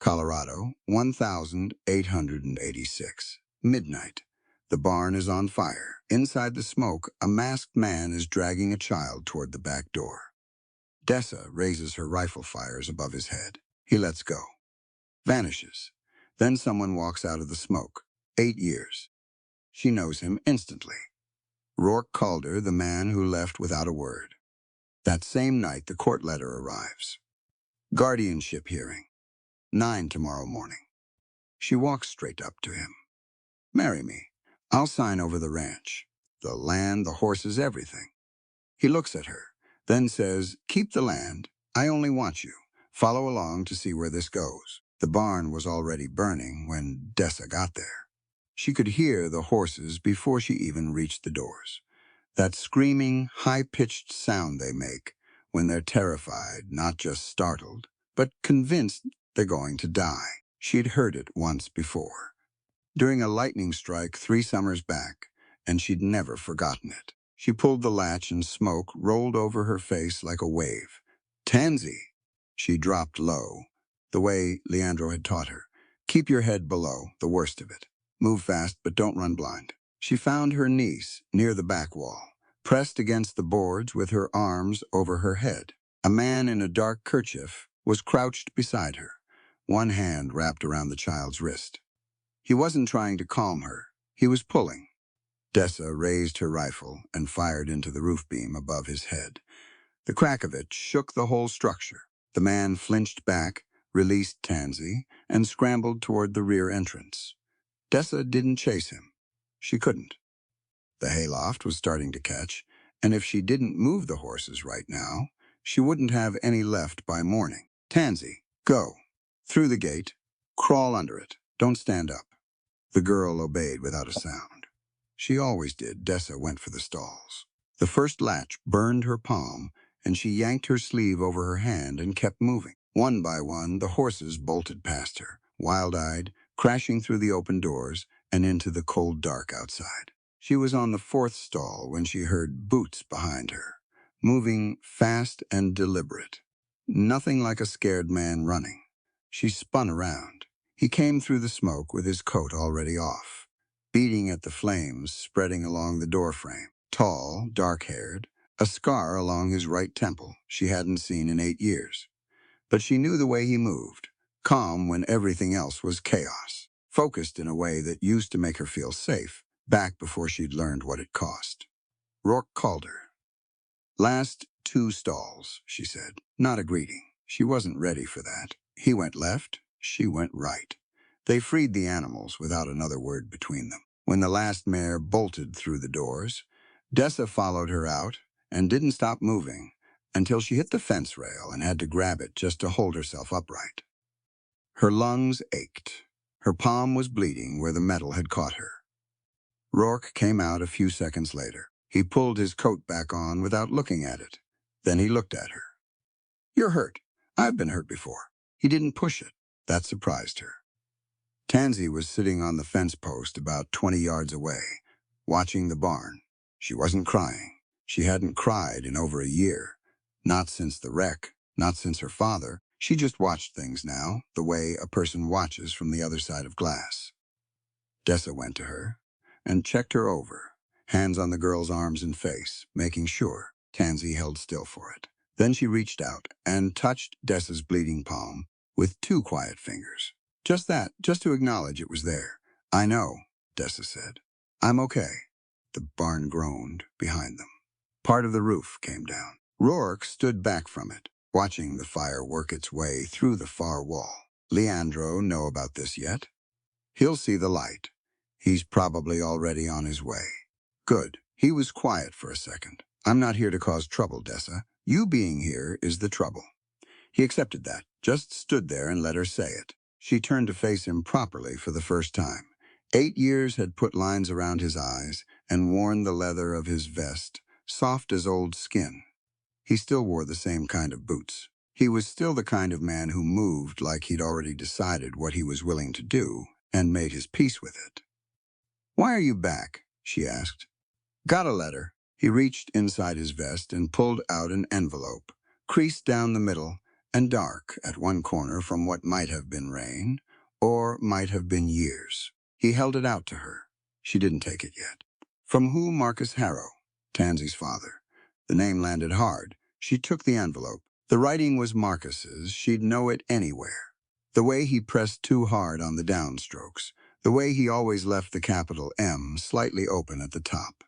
Colorado, 1886. Midnight. The barn is on fire. Inside the smoke, a masked man is dragging a child toward the back door. Dessa raises her rifle, fires above his head. He lets go. Vanishes. Then someone walks out of the smoke. 8 years. She knows him instantly. Rourke Calder, the man who left without a word. That same night, the court letter arrives. Guardianship hearing. 9 tomorrow morning. She walks straight up to him. Marry me. I'll sign over the ranch. The land, the horses, everything. He looks at her, then says, keep the land. I only want you. Follow along to see where this goes. The barn was already burning when Dessa got there. She could hear the horses before she even reached the doors. That screaming, high-pitched sound they make when they're terrified, not just startled, but convinced they're going to die. She'd heard it once before, during a lightning strike 3 summers back, and she'd never forgotten it. She pulled the latch and smoke rolled over her face like a wave. Tansy! She dropped low, the way Leandro had taught her. Keep your head below, the worst of it. Move fast, but don't run blind. She found her niece near the back wall, pressed against the boards with her arms over her head. A man in a dark kerchief was crouched beside her, one hand wrapped around the child's wrist. He wasn't trying to calm her. He was pulling. Dessa raised her rifle and fired into the roof beam above his head. The crack of it shook the whole structure. The man flinched back, released Tansy, and scrambled toward the rear entrance. Dessa didn't chase him. She couldn't. The hayloft was starting to catch, and if she didn't move the horses right now, she wouldn't have any left by morning. Tansy, go. Through the gate. Crawl under it. Don't stand up. The girl obeyed without a sound. She always did. Dessa went for the stalls. The first latch burned her palm, and she yanked her sleeve over her hand and kept moving. One by one, the horses bolted past her, wild-eyed, crashing through the open doors and into the cold dark outside. She was on the 4th stall when she heard boots behind her, moving fast and deliberate. Nothing like a scared man running. She spun around. He came through the smoke with his coat already off, beating at the flames spreading along the doorframe. Tall, dark-haired, a scar along his right temple she hadn't seen in 8 years. But she knew the way he moved, calm when everything else was chaos, focused in a way that used to make her feel safe, back before she'd learned what it cost. Rourke Calder. Last 2 stalls, she said, not a greeting. She wasn't ready for that. He went left, she went right. They freed the animals without another word between them. When the last mare bolted through the doors, Dessa followed her out and didn't stop moving until she hit the fence rail and had to grab it just to hold herself upright. Her lungs ached. Her palm was bleeding where the metal had caught her. Rourke came out a few seconds later. He pulled his coat back on without looking at it. Then he looked at her. You're hurt. I've been hurt before. He didn't push it. That surprised her. Tansy was sitting on the fence post about 20 yards away, watching the barn. She wasn't crying. She hadn't cried in over a year. Not since the wreck, not since her father. She just watched things now, the way a person watches from the other side of glass. Dessa went to her and checked her over, hands on the girl's arms and face, making sure. Tansy held still for it. Then she reached out and touched Dessa's bleeding palm with 2 quiet fingers. Just that, just to acknowledge it was there. I know, Dessa said. I'm okay. The barn groaned behind them. Part of the roof came down. Rourke stood back from it, watching the fire work its way through the far wall. Leandro know about this yet? He'll see the light. He's probably already on his way. Good. He was quiet for a second. I'm not here to cause trouble, Dessa. You being here is the trouble. He accepted that, just stood there and let her say it. She turned to face him properly for the first time. 8 years had put lines around his eyes and worn the leather of his vest, soft as old skin. He still wore the same kind of boots. He was still the kind of man who moved like he'd already decided what he was willing to do and made his peace with it. Why are you back? She asked. Got a letter. He reached inside his vest and pulled out an envelope, creased down the middle, and dark at one corner from what might have been rain, or might have been years. He held it out to her. She didn't take it yet. From who? Marcus Harrow, Tansy's father. The name landed hard. She took the envelope. The writing was Marcus's. She'd know it anywhere. The way he pressed too hard on the downstrokes. The way he always left the capital M slightly open at the top.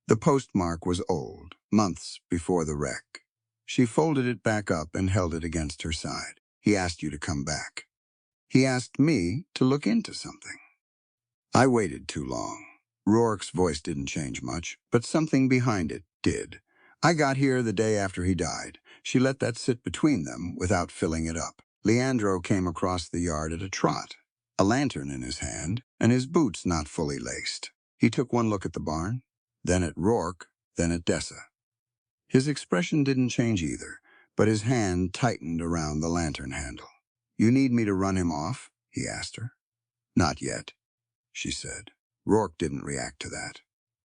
The postmark was old, months before the wreck. She folded it back up and held it against her side. He asked you to come back. He asked me to look into something. I waited too long. Rourke's voice didn't change much, but something behind it did. I got here the day after he died. She let that sit between them without filling it up. Leandro came across the yard at a trot, a lantern in his hand, and his boots not fully laced. He took one look at the barn, then at Rourke, then at Dessa. His expression didn't change either, but his hand tightened around the lantern handle. "You need me to run him off?" he asked her. "Not yet," she said. Rourke didn't react to that,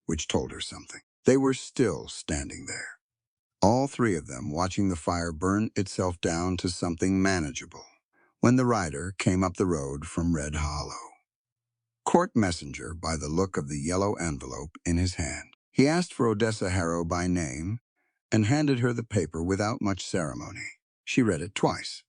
which told her something. They were still standing there, all three of them watching the fire burn itself down to something manageable, when the rider came up the road from Red Hollow. Court messenger by the look of the yellow envelope in his hand. He asked for Odessa Harrow by name and handed her the paper without much ceremony. She read it twice.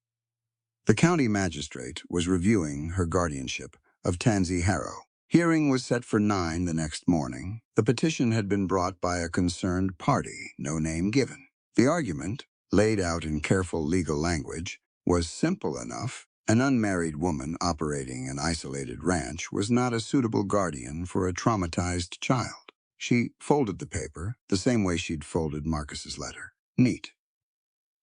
The county magistrate was reviewing her guardianship of Tansy Harrow. Hearing was set for 9 the next morning. The petition had been brought by a concerned party, no name given. The argument, laid out in careful legal language, was simple enough. An unmarried woman operating an isolated ranch was not a suitable guardian for a traumatized child. She folded the paper the same way she'd folded Marcus's letter. Neat.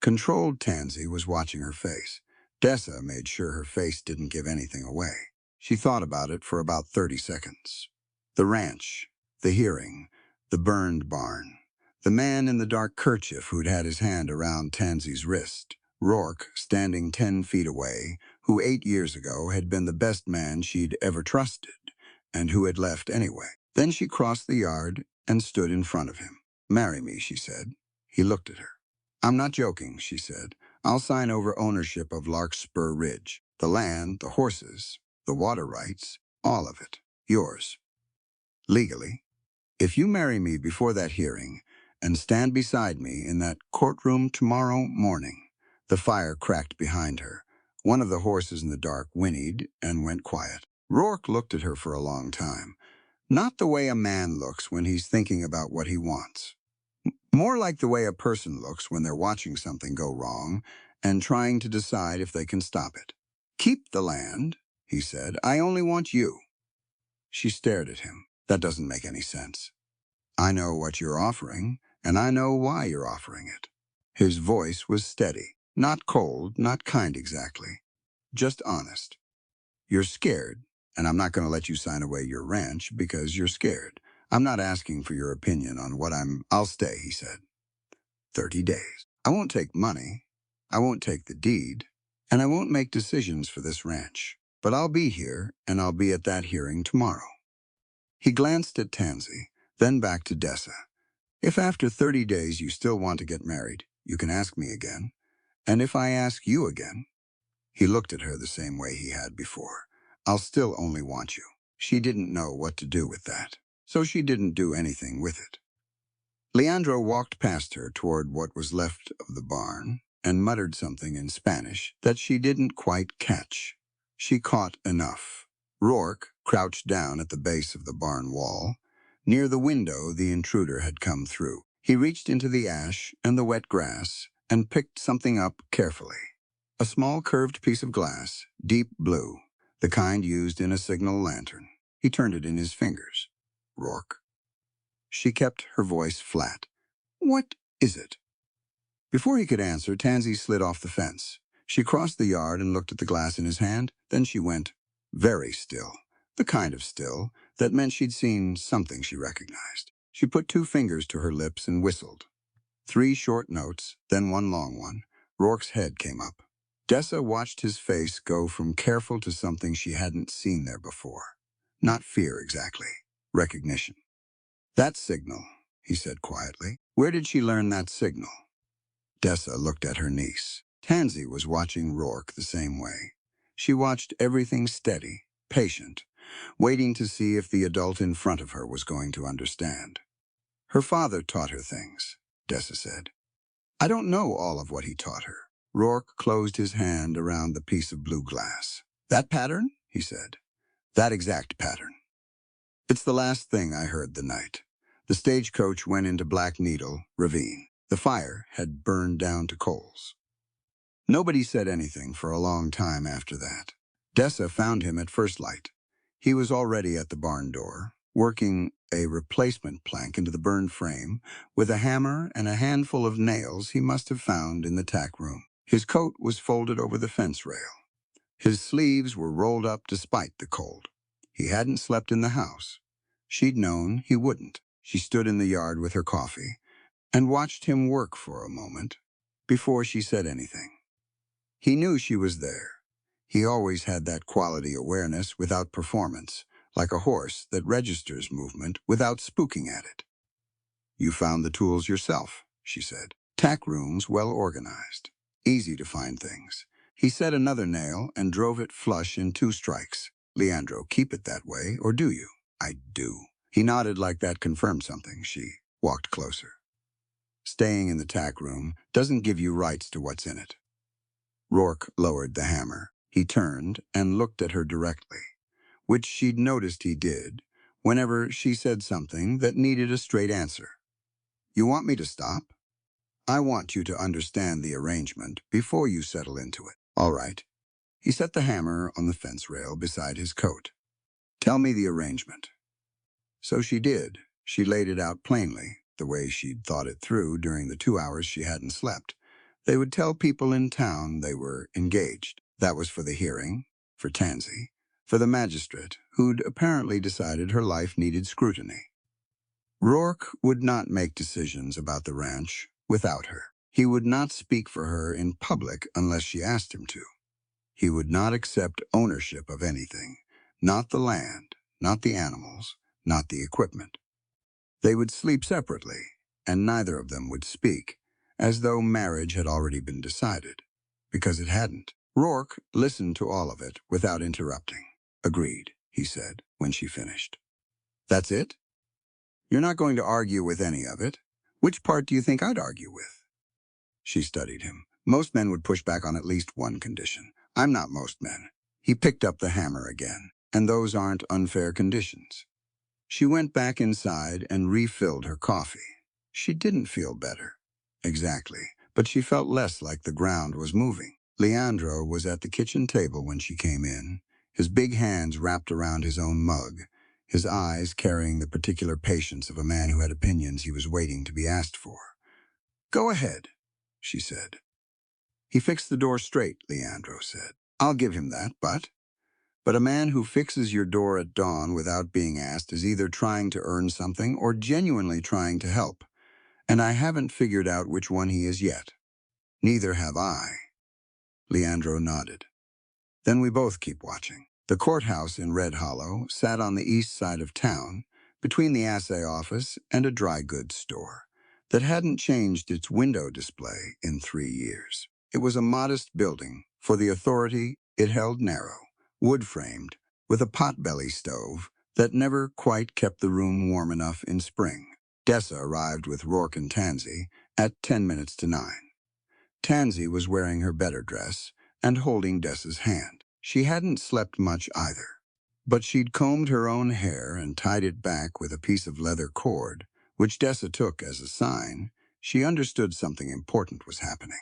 Controlled Tansy was watching her face. Dessa made sure her face didn't give anything away. She thought about it for about 30 seconds. The ranch, the hearing, the burned barn, the man in the dark kerchief who'd had his hand around Tansy's wrist, Rourke standing 10 feet away, who 8 years ago had been the best man she'd ever trusted, and who had left anyway. Then she crossed the yard and stood in front of him. "Marry me," she said. He looked at her. "I'm not joking," she said. "I'll sign over ownership of Larkspur Ridge. The land, the horses, the water rights, all of it. Yours. Legally. If you marry me before that hearing and stand beside me in that courtroom tomorrow morning." The fire cracked behind her. One of the horses in the dark whinnied and went quiet. Rourke looked at her for a long time. Not the way a man looks when he's thinking about what he wants. More like the way a person looks when they're watching something go wrong and trying to decide if they can stop it. "Keep the land," he said. "I only want you." She stared at him. "That doesn't make any sense. I know what you're offering, and I know why you're offering it." His voice was steady, not cold, not kind exactly, just honest. "You're scared, and I'm not going to let you sign away your ranch because you're scared. I'm not asking for your opinion on what I'll stay," he said. 30 days. I won't take money. I won't take the deed. And I won't make decisions for this ranch. But I'll be here, and I'll be at that hearing tomorrow. He glanced at Tansy, then back to Dessa. "If after 30 days you still want to get married, you can ask me again. And if I ask you again," he looked at her the same way he had before, "I'll still only want you." She didn't know what to do with that, so she didn't do anything with it. Leandro walked past her toward what was left of the barn and muttered something in Spanish that she didn't quite catch. She caught enough. Rourke crouched down at the base of the barn wall. Near the window the intruder had come through. He reached into the ash and the wet grass and picked something up carefully. A small curved piece of glass, deep blue, the kind used in a signal lantern. He turned it in his fingers. "Rourke." She kept her voice flat. "What is it?" Before he could answer, Tansy slid off the fence. She crossed the yard and looked at the glass in his hand. Then she went very still, the kind of still that meant she'd seen something she recognized. She put 2 fingers to her lips and whistled. 3 short notes, then 1 long one. Rourke's head came up. Dessa watched his face go from careful to something she hadn't seen there before. Not fear exactly, recognition. "That signal," he said quietly. "Where did she learn that signal?" Dessa looked at her niece. Tansy was watching Rourke the same way. She watched everything steady, patient, waiting to see if the adult in front of her was going to understand. Her father taught her things, Dessa said. I don't know all of what he taught her. Rourke closed his hand around the piece of blue glass. That pattern? He said. That exact pattern. It's the last thing I heard the night. The stagecoach went into Black Needle Ravine. The fire had burned down to coals. Nobody said anything for a long time after that. Dessa found him at first light. He was already at the barn door, working a replacement plank into the burned frame with a hammer and a handful of nails he must have found in the tack room. His coat was folded over the fence rail. His sleeves were rolled up despite the cold. He hadn't slept in the house. She'd known he wouldn't. She stood in the yard with her coffee and watched him work for a moment before she said anything. He knew she was there. He always had that quality awareness without performance, like a horse that registers movement without spooking at it. You found the tools yourself, she said. Tack rooms well organized. Easy to find things. He set another nail and drove it flush in 2 strikes. Leandro, keep it that way, or do you? I do. He nodded like that confirmed something. She walked closer. Staying in the tack room doesn't give you rights to what's in it. Rourke lowered the hammer. He turned and looked at her directly, which she'd noticed he did whenever she said something that needed a straight answer. You want me to stop? I want you to understand the arrangement before you settle into it. All right. He set the hammer on the fence rail beside his coat. Tell me the arrangement. So she did. She laid it out plainly, the way she'd thought it through during the 2 hours she hadn't slept. They would tell people in town they were engaged. That was for the hearing, for Tansy, for the magistrate, who'd apparently decided her life needed scrutiny. Rourke would not make decisions about the ranch without her. He would not speak for her in public unless she asked him to. He would not accept ownership of anything, not the land, not the animals, not the equipment. They would sleep separately, and neither of them would speak, as though marriage had already been decided, because it hadn't. Rourke listened to all of it without interrupting. Agreed, he said, when she finished. That's it? You're not going to argue with any of it? Which part do you think I'd argue with? She studied him. Most men would push back on at least one condition. I'm not most men. He picked up the hammer again, and those aren't unfair conditions. She went back inside and refilled her coffee. She didn't feel better. Exactly, but she felt less like the ground was moving. Leandro was at the kitchen table when she came in, his big hands wrapped around his own mug, his eyes carrying the particular patience of a man who had opinions he was waiting to be asked for. Go ahead, she said. He fixed the door straight, Leandro said. I'll give him that, but a man who fixes your door at dawn without being asked is either trying to earn something or genuinely trying to help, and I haven't figured out which one he is yet. Neither have I. Leandro nodded. Then we both keep watching. The courthouse in Red Hollow sat on the east side of town, between the assay office and a dry goods store, that hadn't changed its window display in 3 years. It was a modest building. For the authority, it held narrow, wood-framed, with a potbelly stove that never quite kept the room warm enough in spring. Dessa arrived with Rourke and Tansy at 10 minutes to 9. Tansy was wearing her better dress and holding Dessa's hand. She hadn't slept much either, but she'd combed her own hair and tied it back with a piece of leather cord, which Dessa took as a sign she understood something important was happening.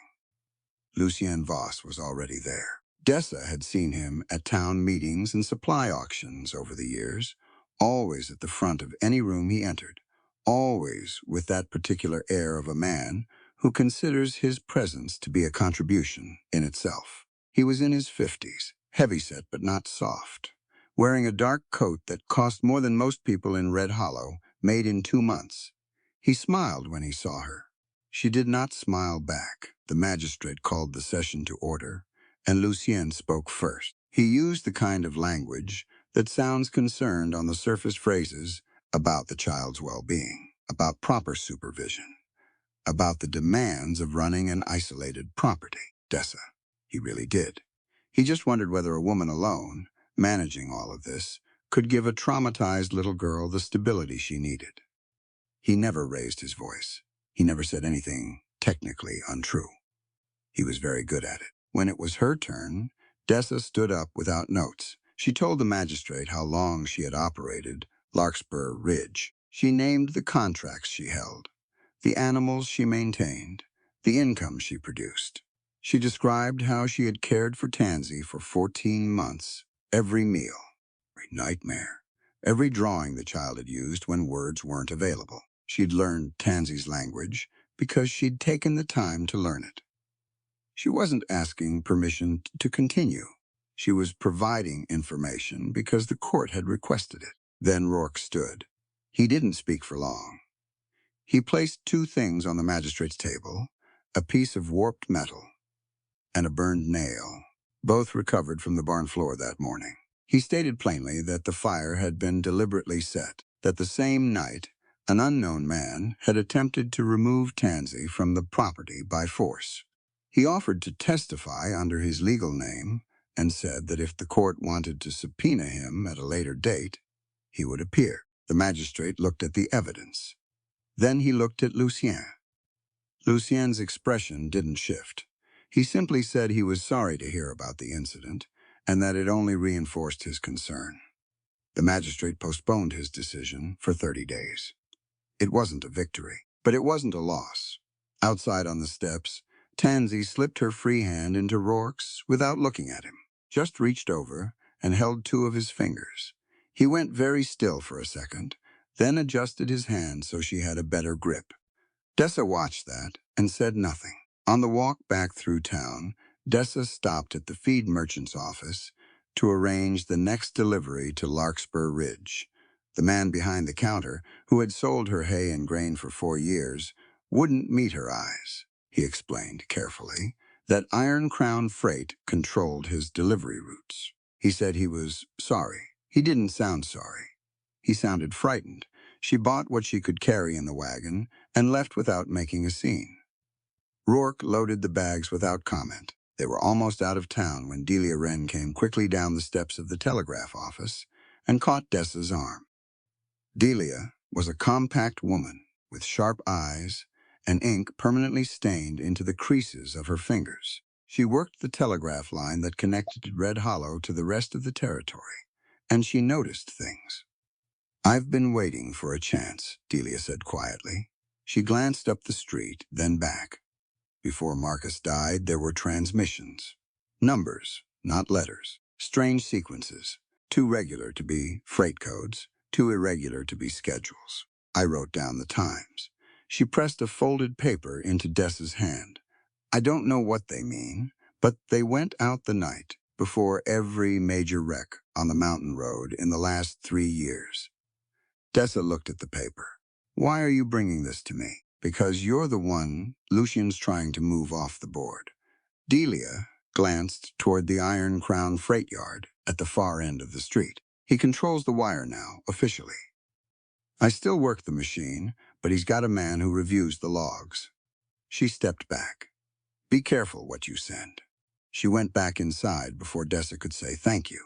Lucien Voss was already there. Dessa had seen him at town meetings and supply auctions over the years, always at the front of any room he entered, always with that particular air of a man who considers his presence to be a contribution in itself. He was in his 50s, heavyset but not soft, wearing a dark coat that cost more than most people in Red Hollow, made in 2 months. He smiled when he saw her. She did not smile back. The magistrate called the session to order, and Lucien spoke first. He used the kind of language that sounds concerned on the surface phrases about the child's well-being, about proper supervision, about the demands of running an isolated property. Dessa. He really did. He just wondered whether a woman alone, managing all of this, could give a traumatized little girl the stability she needed. He never raised his voice. He never said anything technically untrue. He was very good at it. When it was her turn, Dessa stood up without notes. She told the magistrate how long she had operated Larkspur Ridge. She named the contracts she held, the animals she maintained, the income she produced. She described how she had cared for Tansy for 14 months, every meal, every nightmare, every drawing the child had used when words weren't available. She'd learned Tansy's language because she'd taken the time to learn it. She wasn't asking permission to continue. She was providing information because the court had requested it. Then Rourke stood. He didn't speak for long. He placed two things on the magistrate's table, a piece of warped metal and a burned nail, both recovered from the barn floor that morning. He stated plainly that the fire had been deliberately set, that the same night, an unknown man had attempted to remove Tansy from the property by force. He offered to testify under his legal name and said that if the court wanted to subpoena him at a later date, he would appear. The magistrate looked at the evidence. Then he looked at Lucien. Lucien's expression didn't shift. He simply said he was sorry to hear about the incident and that it only reinforced his concern. The magistrate postponed his decision for 30 days. It wasn't a victory, but it wasn't a loss. Outside on the steps, Tansy slipped her free hand into Rourke's without looking at him, just reached over and held two of his fingers. He went very still for a second, then adjusted his hand so she had a better grip. Dessa watched that and said nothing. On the walk back through town, Dessa stopped at the feed merchant's office to arrange the next delivery to Larkspur Ridge. The man behind the counter, who had sold her hay and grain for 4 years, wouldn't meet her eyes. He explained carefully that Iron Crown Freight controlled his delivery routes. He said he was sorry. He didn't sound sorry. He sounded frightened. She bought what she could carry in the wagon and left without making a scene. Rourke loaded the bags without comment. They were almost out of town when Delia Wren came quickly down the steps of the telegraph office and caught Dessa's arm. Delia was a compact woman with sharp eyes and ink permanently stained into the creases of her fingers. She worked the telegraph line that connected Red Hollow to the rest of the territory, and she noticed things. "I've been waiting for a chance," Delia said quietly. She glanced up the street, then back. Before Marcus died, there were transmissions. Numbers, not letters. Strange sequences. Too regular to be freight codes, too irregular to be schedules. I wrote down the times. She pressed a folded paper into Dessa's hand. "I don't know what they mean, but they went out the night before every major wreck on the mountain road in the last 3 years. Dessa looked at the paper. "Why are you bringing this to me?" "Because you're the one Lucien's trying to move off the board." Delia glanced toward the Iron Crown freight yard at the far end of the street. "He controls the wire now, officially. I still work the machine, but he's got a man who reviews the logs." She stepped back. "Be careful what you send." She went back inside before Dessa could say thank you.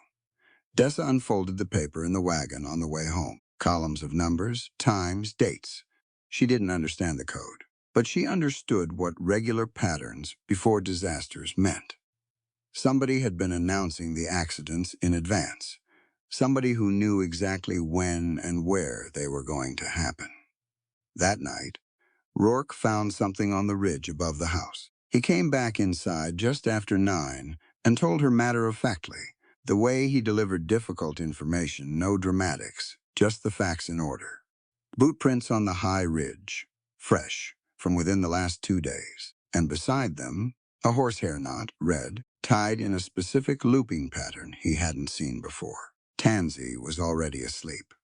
Dessa unfolded the paper in the wagon on the way home. Columns of numbers, times, dates. She didn't understand the code, but she understood what regular patterns before disasters meant. Somebody had been announcing the accidents in advance. Somebody who knew exactly when and where they were going to happen. That night, Rourke found something on the ridge above the house. He came back inside just after 9 and told her matter-of-factly, the way he delivered difficult information, no dramatics, just the facts in order. Boot prints on the high ridge, fresh, from within the last 2 days. And beside them, a horsehair knot, red, tied in a specific looping pattern he hadn't seen before. Tansy was already asleep.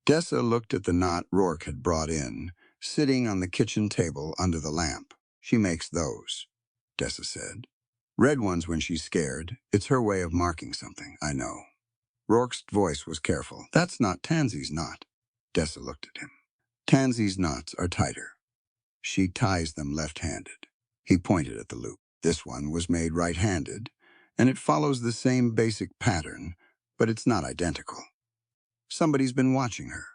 Dessa looked at the knot Rourke had brought in, sitting on the kitchen table under the lamp. "She makes those," Dessa said. "Red ones when she's scared. It's her way of marking something, I know." Rourke's voice was careful. "That's not Tansy's knot." Dessa looked at him. "Tansy's knots are tighter. She ties them left-handed." He pointed at the loop. This one was made right-handed, and it follows the same basic pattern, but it's not identical. Somebody's been watching her,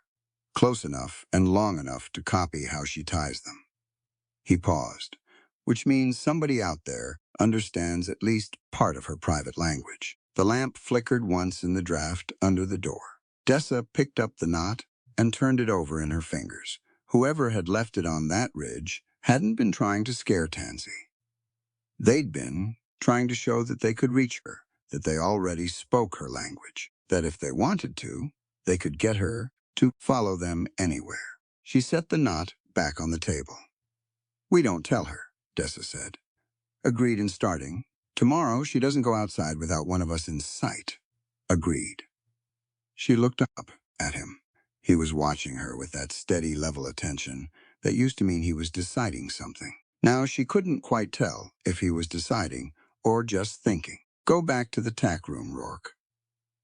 close enough and long enough to copy how she ties them. He paused, which means somebody out there understands at least part of her private language. The lamp flickered once in the draft under the door. Dessa picked up the knot and turned it over in her fingers. Whoever had left it on that ridge hadn't been trying to scare Tansy. They'd been trying to show that they could reach her, that they already spoke her language, that if they wanted to, they could get her to follow them anywhere. She set the knot back on the table. "We don't tell her," Dessa said. "Agreed in starting. Tomorrow she doesn't go outside without one of us in sight." "Agreed." She looked up at him. He was watching her with that steady level attention that used to mean he was deciding something. Now she couldn't quite tell if he was deciding or just thinking. "Go back to the tack room, Rourke."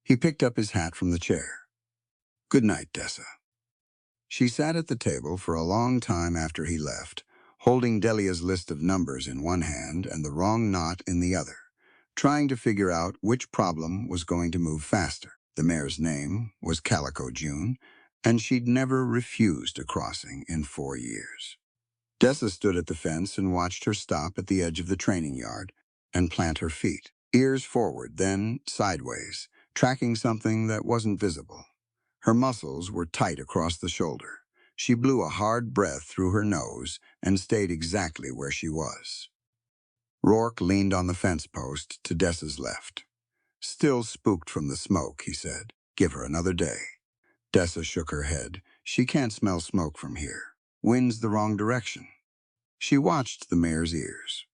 He picked up his hat from the chair. "Good night, Dessa." She sat at the table for a long time after he left, holding Delia's list of numbers in one hand and the wrong knot in the other, trying to figure out which problem was going to move faster. The mare's name was Calico June, and she'd never refused a crossing in 4 years. Dessa stood at the fence and watched her stop at the edge of the training yard and plant her feet, ears forward, then sideways, tracking something that wasn't visible. Her muscles were tight across the shoulder. She blew a hard breath through her nose and stayed exactly where she was. Rourke leaned on the fence post to Dessa's left. "Still spooked from the smoke," he said. "Give her another day." Dessa shook her head. "She can't smell smoke from here. Wind's the wrong direction." She watched the mare's ears.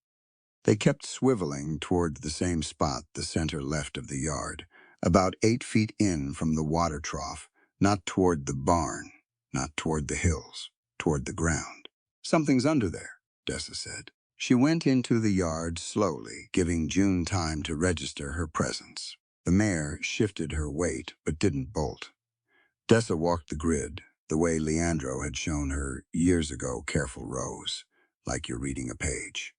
They kept swiveling toward the same spot, the center left of the yard, about 8 feet in from the water trough, not toward the barn, not toward the hills, toward the ground. "Something's under there," Dessa said. She went into the yard slowly, giving June time to register her presence. The mare shifted her weight, but didn't bolt. Dessa walked the grid, the way Leandro had shown her years ago, careful rows, like you're reading a page.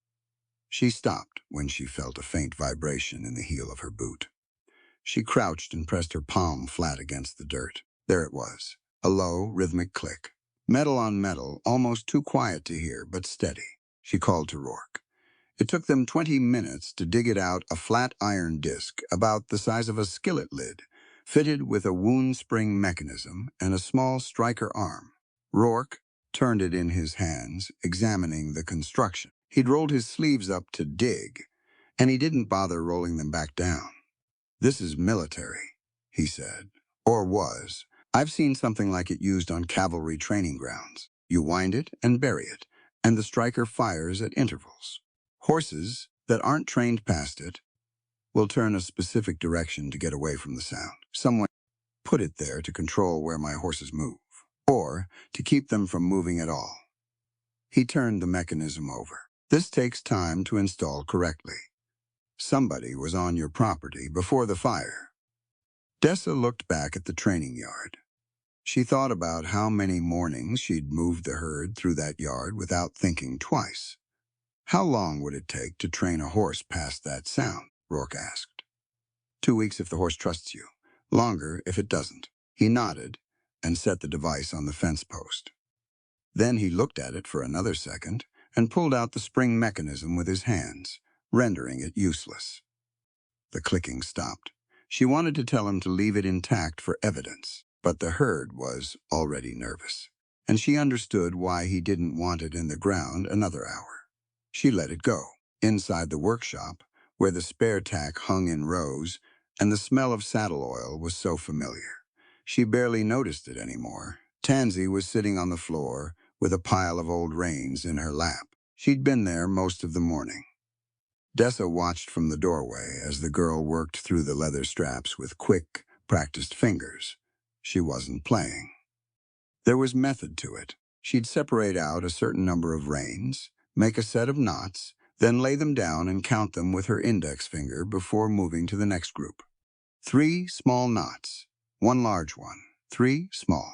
She stopped when she felt a faint vibration in the heel of her boot. She crouched and pressed her palm flat against the dirt. There it was, a low, rhythmic click. Metal on metal, almost too quiet to hear, but steady. She called to Rourke. It took them 20 minutes to dig it out, a flat iron disc about the size of a skillet lid, fitted with a wound spring mechanism and a small striker arm. Rourke turned it in his hands, examining the construction. He'd rolled his sleeves up to dig, and he didn't bother rolling them back down. "This is military," he said, or was. "I've seen something like it used on cavalry training grounds. You wind it and bury it, and the striker fires at intervals. Horses that aren't trained past it will turn a specific direction to get away from the sound. Someone put it there to control where my horses move, or to keep them from moving at all." He turned the mechanism over. "This takes time to install correctly. Somebody was on your property before the fire." Dessa looked back at the training yard. She thought about how many mornings she'd moved the herd through that yard without thinking twice. "How long would it take to train a horse past that sound?" Rourke asked. 2 weeks if the horse trusts you. Longer if it doesn't." He nodded and set the device on the fence post. Then he looked at it for another second and pulled out the spring mechanism with his hands, rendering it useless. The clicking stopped. She wanted to tell him to leave it intact for evidence, but the herd was already nervous, and she understood why he didn't want it in the ground another hour. She let it go. Inside the workshop, where the spare tack hung in rows, and the smell of saddle oil was so familiar, she barely noticed it anymore. Tansy was sitting on the floor with a pile of old reins in her lap. She'd been there most of the morning. Dessa watched from the doorway as the girl worked through the leather straps with quick, practiced fingers. She wasn't playing. There was method to it. She'd separate out a certain number of reins, make a set of knots, then lay them down and count them with her index finger before moving to the next group. 3 small knots, 1 large one, 3 small,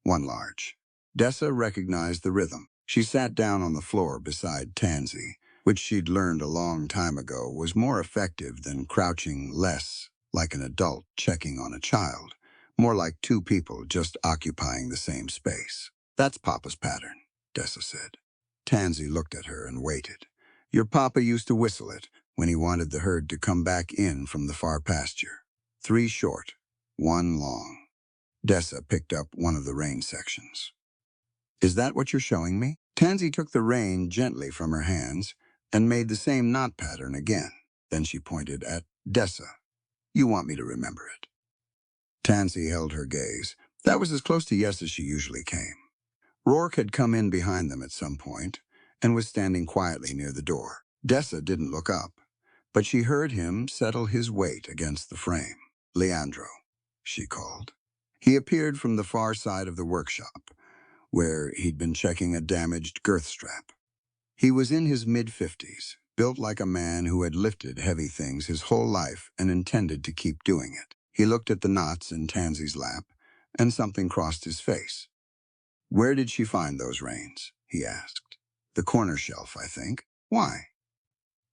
1 large. Dessa recognized the rhythm. She sat down on the floor beside Tansy, which she'd learned a long time ago was more effective than crouching less like an adult checking on a child, more like two people just occupying the same space. That's Papa's pattern, Dessa said. Tansy looked at her and waited. Your papa used to whistle it when he wanted the herd to come back in from the far pasture. 3 short, 1 long. Dessa picked up one of the rein sections. Is that what you're showing me? Tansy took the rein gently from her hands and made the same knot pattern again. Then she pointed at Dessa. You want me to remember it. Tansy held her gaze. That was as close to yes as she usually came. Rourke had come in behind them at some point and was standing quietly near the door. Dessa didn't look up, but she heard him settle his weight against the frame. Leandro, she called. He appeared from the far side of the workshop, where he'd been checking a damaged girth strap. He was in his mid-50s, built like a man who had lifted heavy things his whole life and intended to keep doing it. He looked at the knots in Tansy's lap, and something crossed his face. Where did she find those reins? He asked. The corner shelf, I think. Why?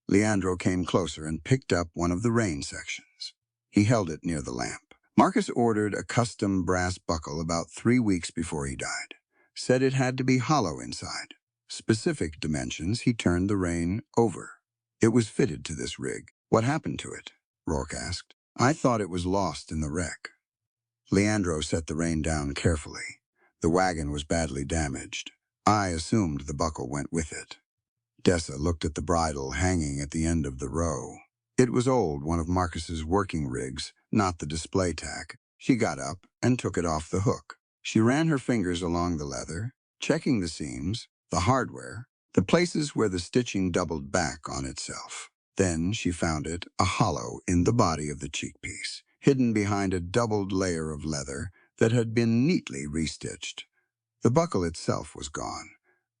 Leandro came closer and picked up one of the rein sections. He held it near the lamp. Marcus ordered a custom brass buckle about 3 weeks before he died. Said it had to be hollow inside. Specific dimensions, he turned the rein over. It was fitted to this rig. What happened to it? Rourke asked. I thought it was lost in the wreck. Leandro set the rein down carefully. The wagon was badly damaged. I assumed the buckle went with it. Dessa looked at the bridle hanging at the end of the row. It was old, one of Marcus's working rigs, not the display tack. She got up and took it off the hook. She ran her fingers along the leather, checking the seams, the hardware, the places where the stitching doubled back on itself. Then she found it a hollow in the body of the cheekpiece, hidden behind a doubled layer of leather that had been neatly restitched. The buckle itself was gone,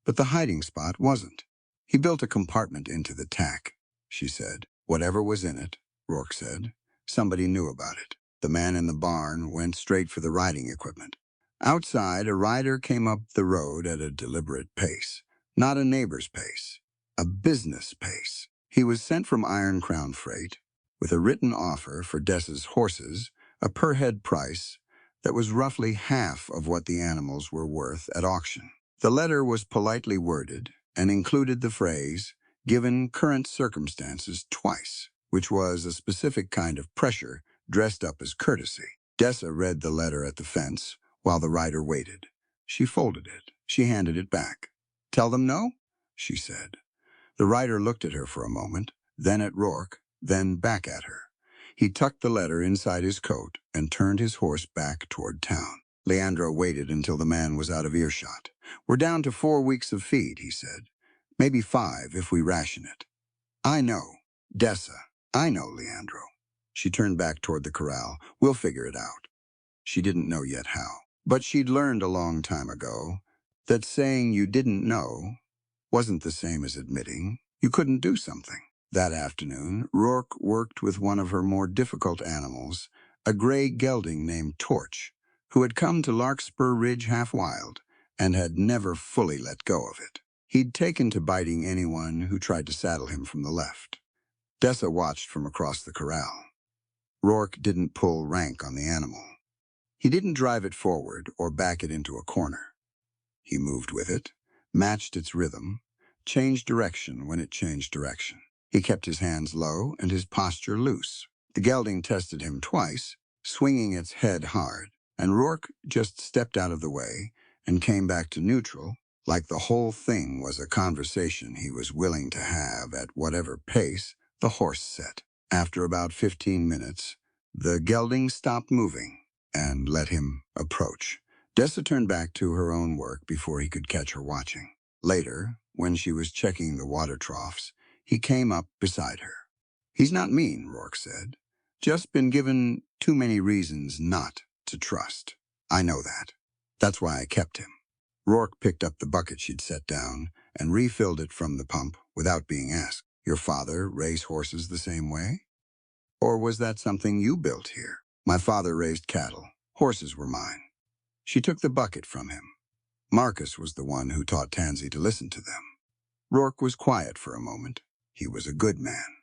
but the hiding spot wasn't. He built a compartment into the tack, she said. Whatever was in it, Rourke said. Somebody knew about it. The man in the barn went straight for the riding equipment. Outside, a rider came up the road at a deliberate pace. Not a neighbor's pace, a business pace. He was sent from Iron Crown Freight with a written offer for Dessa's horses, a per-head price that was roughly half of what the animals were worth at auction. The letter was politely worded and included the phrase, given current circumstances twice, which was a specific kind of pressure dressed up as courtesy. Dessa read the letter at the fence while the rider waited. She folded it. She handed it back. Tell them no? She said. The rider looked at her for a moment, then at Rourke, then back at her. He tucked the letter inside his coat and turned his horse back toward town. Leandro waited until the man was out of earshot. We're down to 4 weeks of feed, he said. Maybe 5 if we ration it. I know. Dessa. I know, Leandro. She turned back toward the corral. We'll figure it out. She didn't know yet how. But she'd learned a long time ago that saying you didn't know wasn't the same as admitting you couldn't do something. That afternoon, Rourke worked with one of her more difficult animals, a gray gelding named Torch, who had come to Larkspur Ridge half-wild and had never fully let go of it. He'd taken to biting anyone who tried to saddle him from the left. Dessa watched from across the corral. Rourke didn't pull rank on the animal. He didn't drive it forward or back it into a corner. He moved with it, matched its rhythm, changed direction when it changed direction. He kept his hands low and his posture loose. The gelding tested him twice, swinging its head hard, and Rourke just stepped out of the way and came back to neutral, like the whole thing was a conversation he was willing to have at whatever pace the horse set. After about 15 minutes, the gelding stopped moving and let him approach. Dessa turned back to her own work before he could catch her watching. Later, when she was checking the water troughs, he came up beside her. He's not mean, Rourke said. Just been given too many reasons not to trust. I know that. That's why I kept him. Rourke picked up the bucket she'd set down and refilled it from the pump without being asked. Your father raised horses the same way? Or was that something you built here? My father raised cattle. Horses were mine. She took the bucket from him. Marcus was the one who taught Tansy to listen to them. Rourke was quiet for a moment. He was a good man.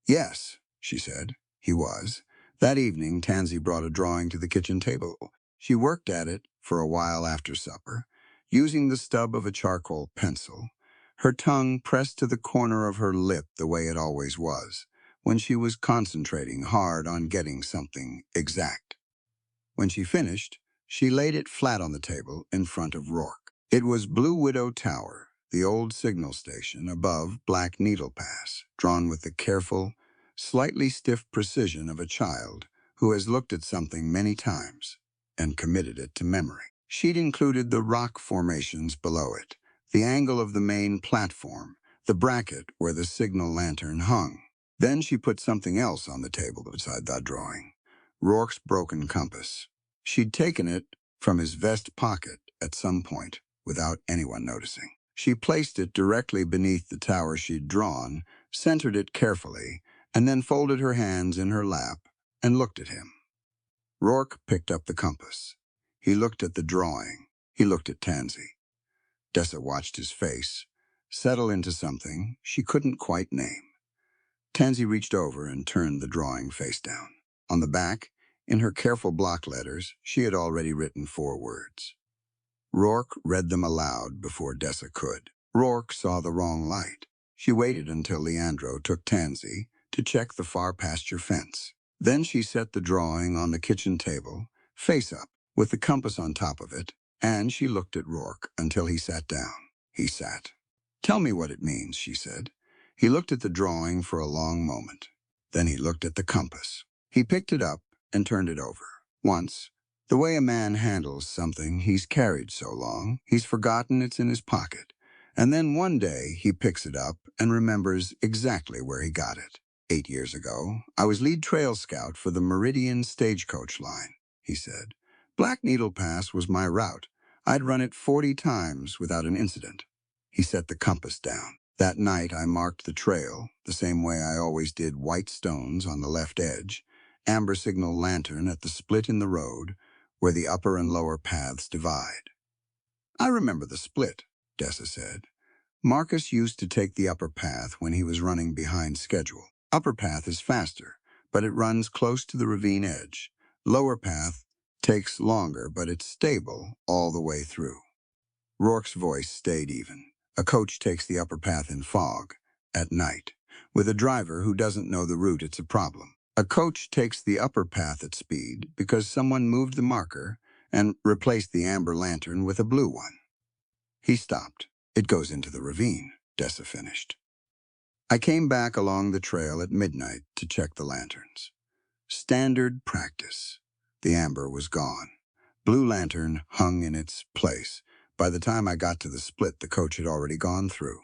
Yes, she said. He was. That evening, Tansy brought a drawing to the kitchen table. She worked at it for a while after supper, using the stub of a charcoal pencil, her tongue pressed to the corner of her lip the way it always was, when she was concentrating hard on getting something exact. When she finished, she laid it flat on the table in front of Rourke. It was Blue Widow Tower, the old signal station above Black Needle Pass, drawn with the careful, slightly stiff precision of a child who has looked at something many times and committed it to memory. She'd included the rock formations below it, the angle of the main platform, the bracket where the signal lantern hung. Then she put something else on the table beside that drawing, Rourke's broken compass. She'd taken it from his vest pocket at some point without anyone noticing. She placed it directly beneath the tower she'd drawn, centered it carefully, and then folded her hands in her lap and looked at him. Rourke picked up the compass. He looked at the drawing. He looked at Tansy. Dessa watched his face settle into something she couldn't quite name. Tansy reached over and turned the drawing face down. On the back, in her careful block letters, she had already written 4 words. Rourke read them aloud before Dessa could. Rourke saw the wrong light. She waited until Leandro took Tansy to check the far pasture fence. Then she set the drawing on the kitchen table, face up, with the compass on top of it, and she looked at Rourke until he sat down. He sat. "Tell me what it means," she said. He looked at the drawing for a long moment. Then he looked at the compass. He picked it up and turned it over. Once, the way a man handles something he's carried so long, he's forgotten it's in his pocket. And then one day he picks it up and remembers exactly where he got it. 8 years ago, I was lead trail scout for the Meridian stagecoach line, he said. Black Needle Pass was my route. I'd run it 40 times without an incident. He set the compass down. That night I marked the trail, the same way I always did white stones on the left edge, amber signal lantern at the split in the road where the upper and lower paths divide. I remember the split, Dessa said. Marcus used to take the upper path when he was running behind schedule. Upper path is faster, but it runs close to the ravine edge. Lower path takes longer, but it's stable all the way through. Rourke's voice stayed even. A coach takes the upper path in fog, at night. With a driver who doesn't know the route, it's a problem. A coach takes the upper path at speed because someone moved the marker and replaced the amber lantern with a blue one. He stopped. It goes into the ravine, Dessa finished. I came back along the trail at midnight to check the lanterns. Standard practice. The amber was gone. Blue lantern hung in its place. By the time I got to the split, the coach had already gone through.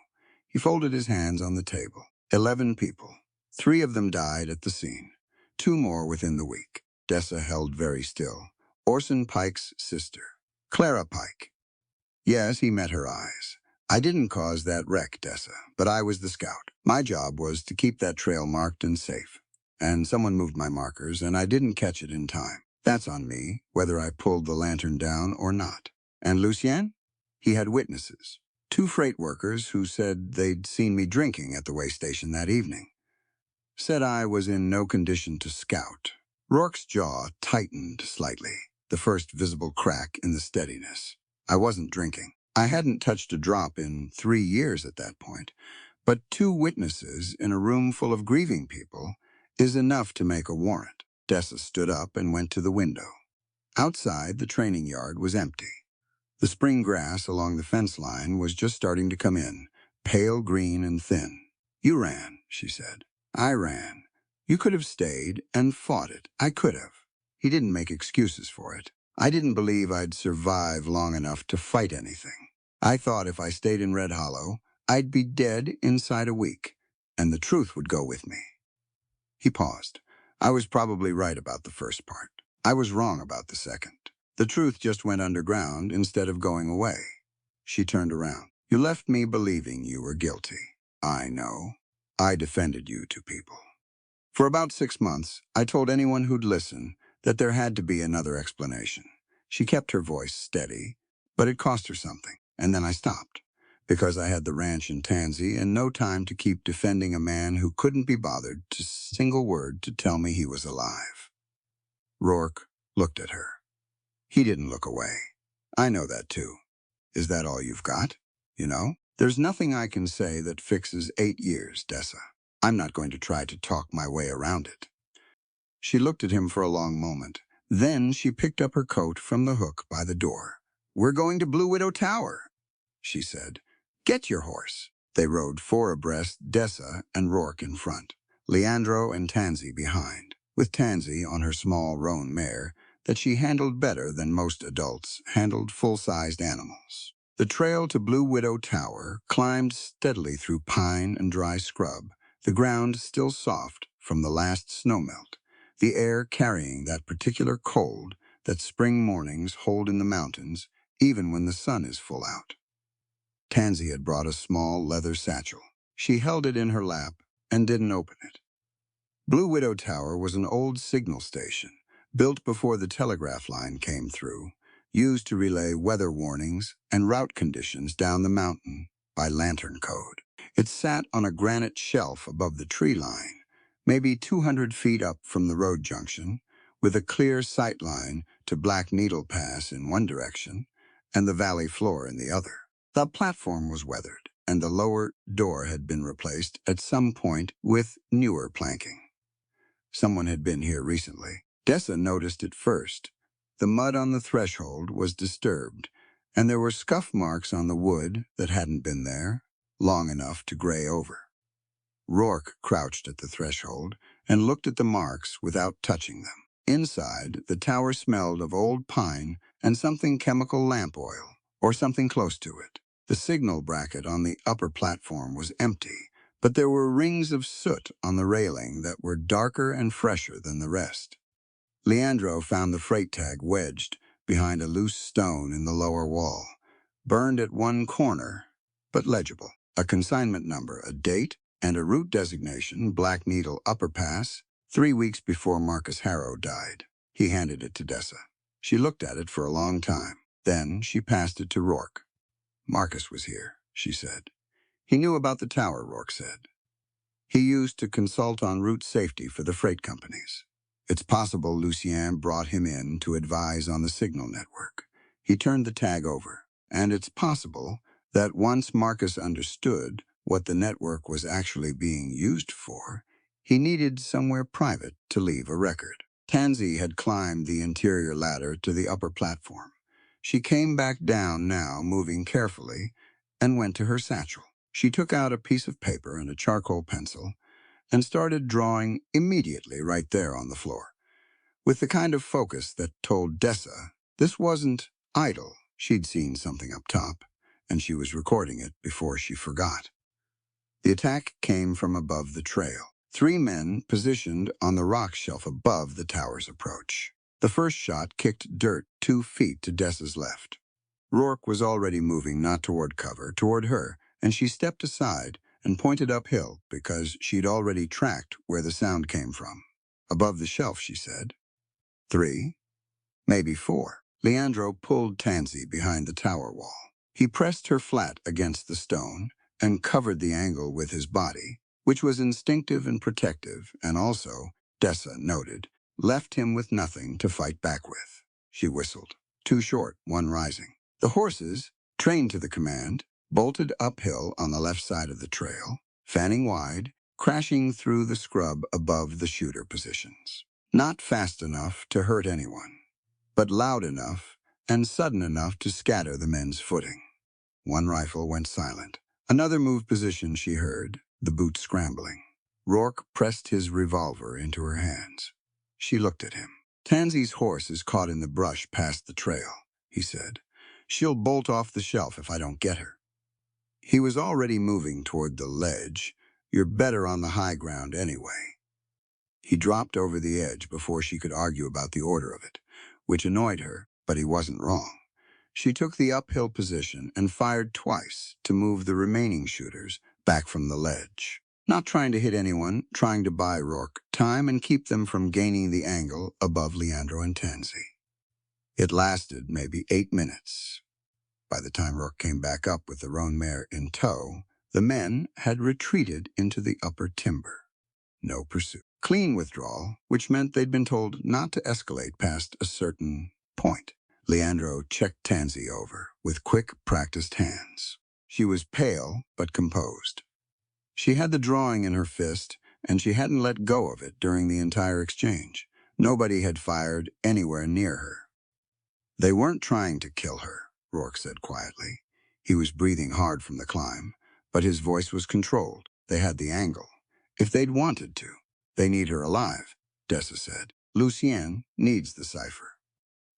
He folded his hands on the table. 11 people. 3 of them died at the scene. 2 more within the week. Dessa held very still. Orson Pike's sister, Clara Pike. Yes, he met her eyes. I didn't cause that wreck, Dessa, but I was the scout. My job was to keep that trail marked and safe. And someone moved my markers, and I didn't catch it in time. That's on me, whether I pulled the lantern down or not. And Lucien? He had witnesses. 2 freight workers who said they'd seen me drinking at the way station that evening. Said I was in no condition to scout. Rourke's jaw tightened slightly, the first visible crack in the steadiness. I wasn't drinking. I hadn't touched a drop in 3 years at that point, but 2 witnesses in a room full of grieving people is enough to make a warrant. Dessa stood up and went to the window. Outside, the training yard was empty. The spring grass along the fence line was just starting to come in, pale green and thin. You ran, she said. I ran. You could have stayed and fought it. I could have. He didn't make excuses for it. I didn't believe I'd survive long enough to fight anything. I thought if I stayed in Red Hollow, I'd be dead inside a week, and the truth would go with me. He paused. I was probably right about the first part. I was wrong about the second. The truth just went underground instead of going away. She turned around. You left me believing you were guilty. I know. I defended you to people. For about 6 months, I told anyone who'd listen that there had to be another explanation. She kept her voice steady, but it cost her something, and then I stopped. Because I had the ranch in Tansy and no time to keep defending a man who couldn't be bothered to single word to tell me he was alive. Rourke looked at her. He didn't look away. I know that too. Is that all you've got? You know? There's nothing I can say that fixes 8 years, Dessa. I'm not going to try to talk my way around it. She looked at him for a long moment. Then she picked up her coat from the hook by the door. We're going to Blue Widow Tower, she said. Get your horse. They rode 4 abreast, Dessa and Rourke in front, Leandro and Tansy behind, with Tansy on her small roan mare that she handled better than most adults handled full-sized animals. The trail to Blue Widow Tower climbed steadily through pine and dry scrub, the ground still soft from the last snowmelt, the air carrying that particular cold that spring mornings hold in the mountains even when the sun is full out. Tansy had brought a small leather satchel. She held it in her lap and didn't open it. Blue Widow Tower was an old signal station, built before the telegraph line came through, used to relay weather warnings and route conditions down the mountain by lantern code. It sat on a granite shelf above the tree line, maybe 200 feet up from the road junction, with a clear sight line to Black Needle Pass in one direction and the valley floor in the other. The platform was weathered, and the lower door had been replaced at some point with newer planking. Someone had been here recently. Dessa noticed it first. The mud on the threshold was disturbed, and there were scuff marks on the wood that hadn't been there long enough to gray over. Rourke crouched at the threshold and looked at the marks without touching them. Inside, the tower smelled of old pine and something chemical lamp oil, or something close to it. The signal bracket on the upper platform was empty, but there were rings of soot on the railing that were darker and fresher than the rest. Leandro found the freight tag wedged behind a loose stone in the lower wall, burned at one corner, but legible. A consignment number, a date, and a route designation, Black Needle Upper Pass, 3 weeks before Marcus Harrow died. He handed it to Dessa. She looked at it for a long time. Then she passed it to Rourke. Marcus was here, she said. He knew about the tower, Rourke said. He used to consult on route safety for the freight companies. It's possible Lucien brought him in to advise on the signal network. He turned the tag over, and it's possible that once Marcus understood what the network was actually being used for, he needed somewhere private to leave a record. Tansy had climbed the interior ladder to the upper platform. She came back down now, moving carefully, and went to her satchel. She took out a piece of paper and a charcoal pencil and started drawing immediately right there on the floor, with the kind of focus that told Dessa this wasn't idle. She'd seen something up top, and she was recording it before she forgot. The attack came from above the trail. 3 men positioned on the rock shelf above the tower's approach. The first shot kicked dirt 2 feet to Dessa's left. Rourke was already moving not toward cover, toward her, and she stepped aside and pointed uphill because she'd already tracked where the sound came from. Above the shelf, she said. 3, maybe 4. Leandro pulled Tansy behind the tower wall. He pressed her flat against the stone and covered the angle with his body, which was instinctive and protective, and also, Dessa noted, left him with nothing to fight back with. She whistled. 2 short, 1 rising. The horses, trained to the command, bolted uphill on the left side of the trail, fanning wide, crashing through the scrub above the shooter positions. Not fast enough to hurt anyone, but loud enough and sudden enough to scatter the men's footing. 1 rifle went silent. Another moved position she heard, the boot scrambling. Rourke pressed his revolver into her hands. She looked at him. Tansy's horse is caught in the brush past the trail, he said. She'll bolt off the shelf if I don't get her. He was already moving toward the ledge. You're better on the high ground anyway. He dropped over the edge before she could argue about the order of it, which annoyed her, but he wasn't wrong. She took the uphill position and fired twice to move the remaining shooters back from the ledge. Not trying to hit anyone, trying to buy Rourke time and keep them from gaining the angle above Leandro and Tansy. It lasted maybe 8 minutes. By the time Rourke came back up with the roan mare in tow, the men had retreated into the upper timber. No pursuit. Clean withdrawal, which meant they'd been told not to escalate past a certain point. Leandro checked Tansy over with quick, practiced hands. She was pale but composed. She had the drawing in her fist, and she hadn't let go of it during the entire exchange. Nobody had fired anywhere near her. They weren't trying to kill her, Rourke said quietly. He was breathing hard from the climb, but his voice was controlled. They had the angle. If they'd wanted to. They need her alive, Dessa said. Lucien needs the cipher.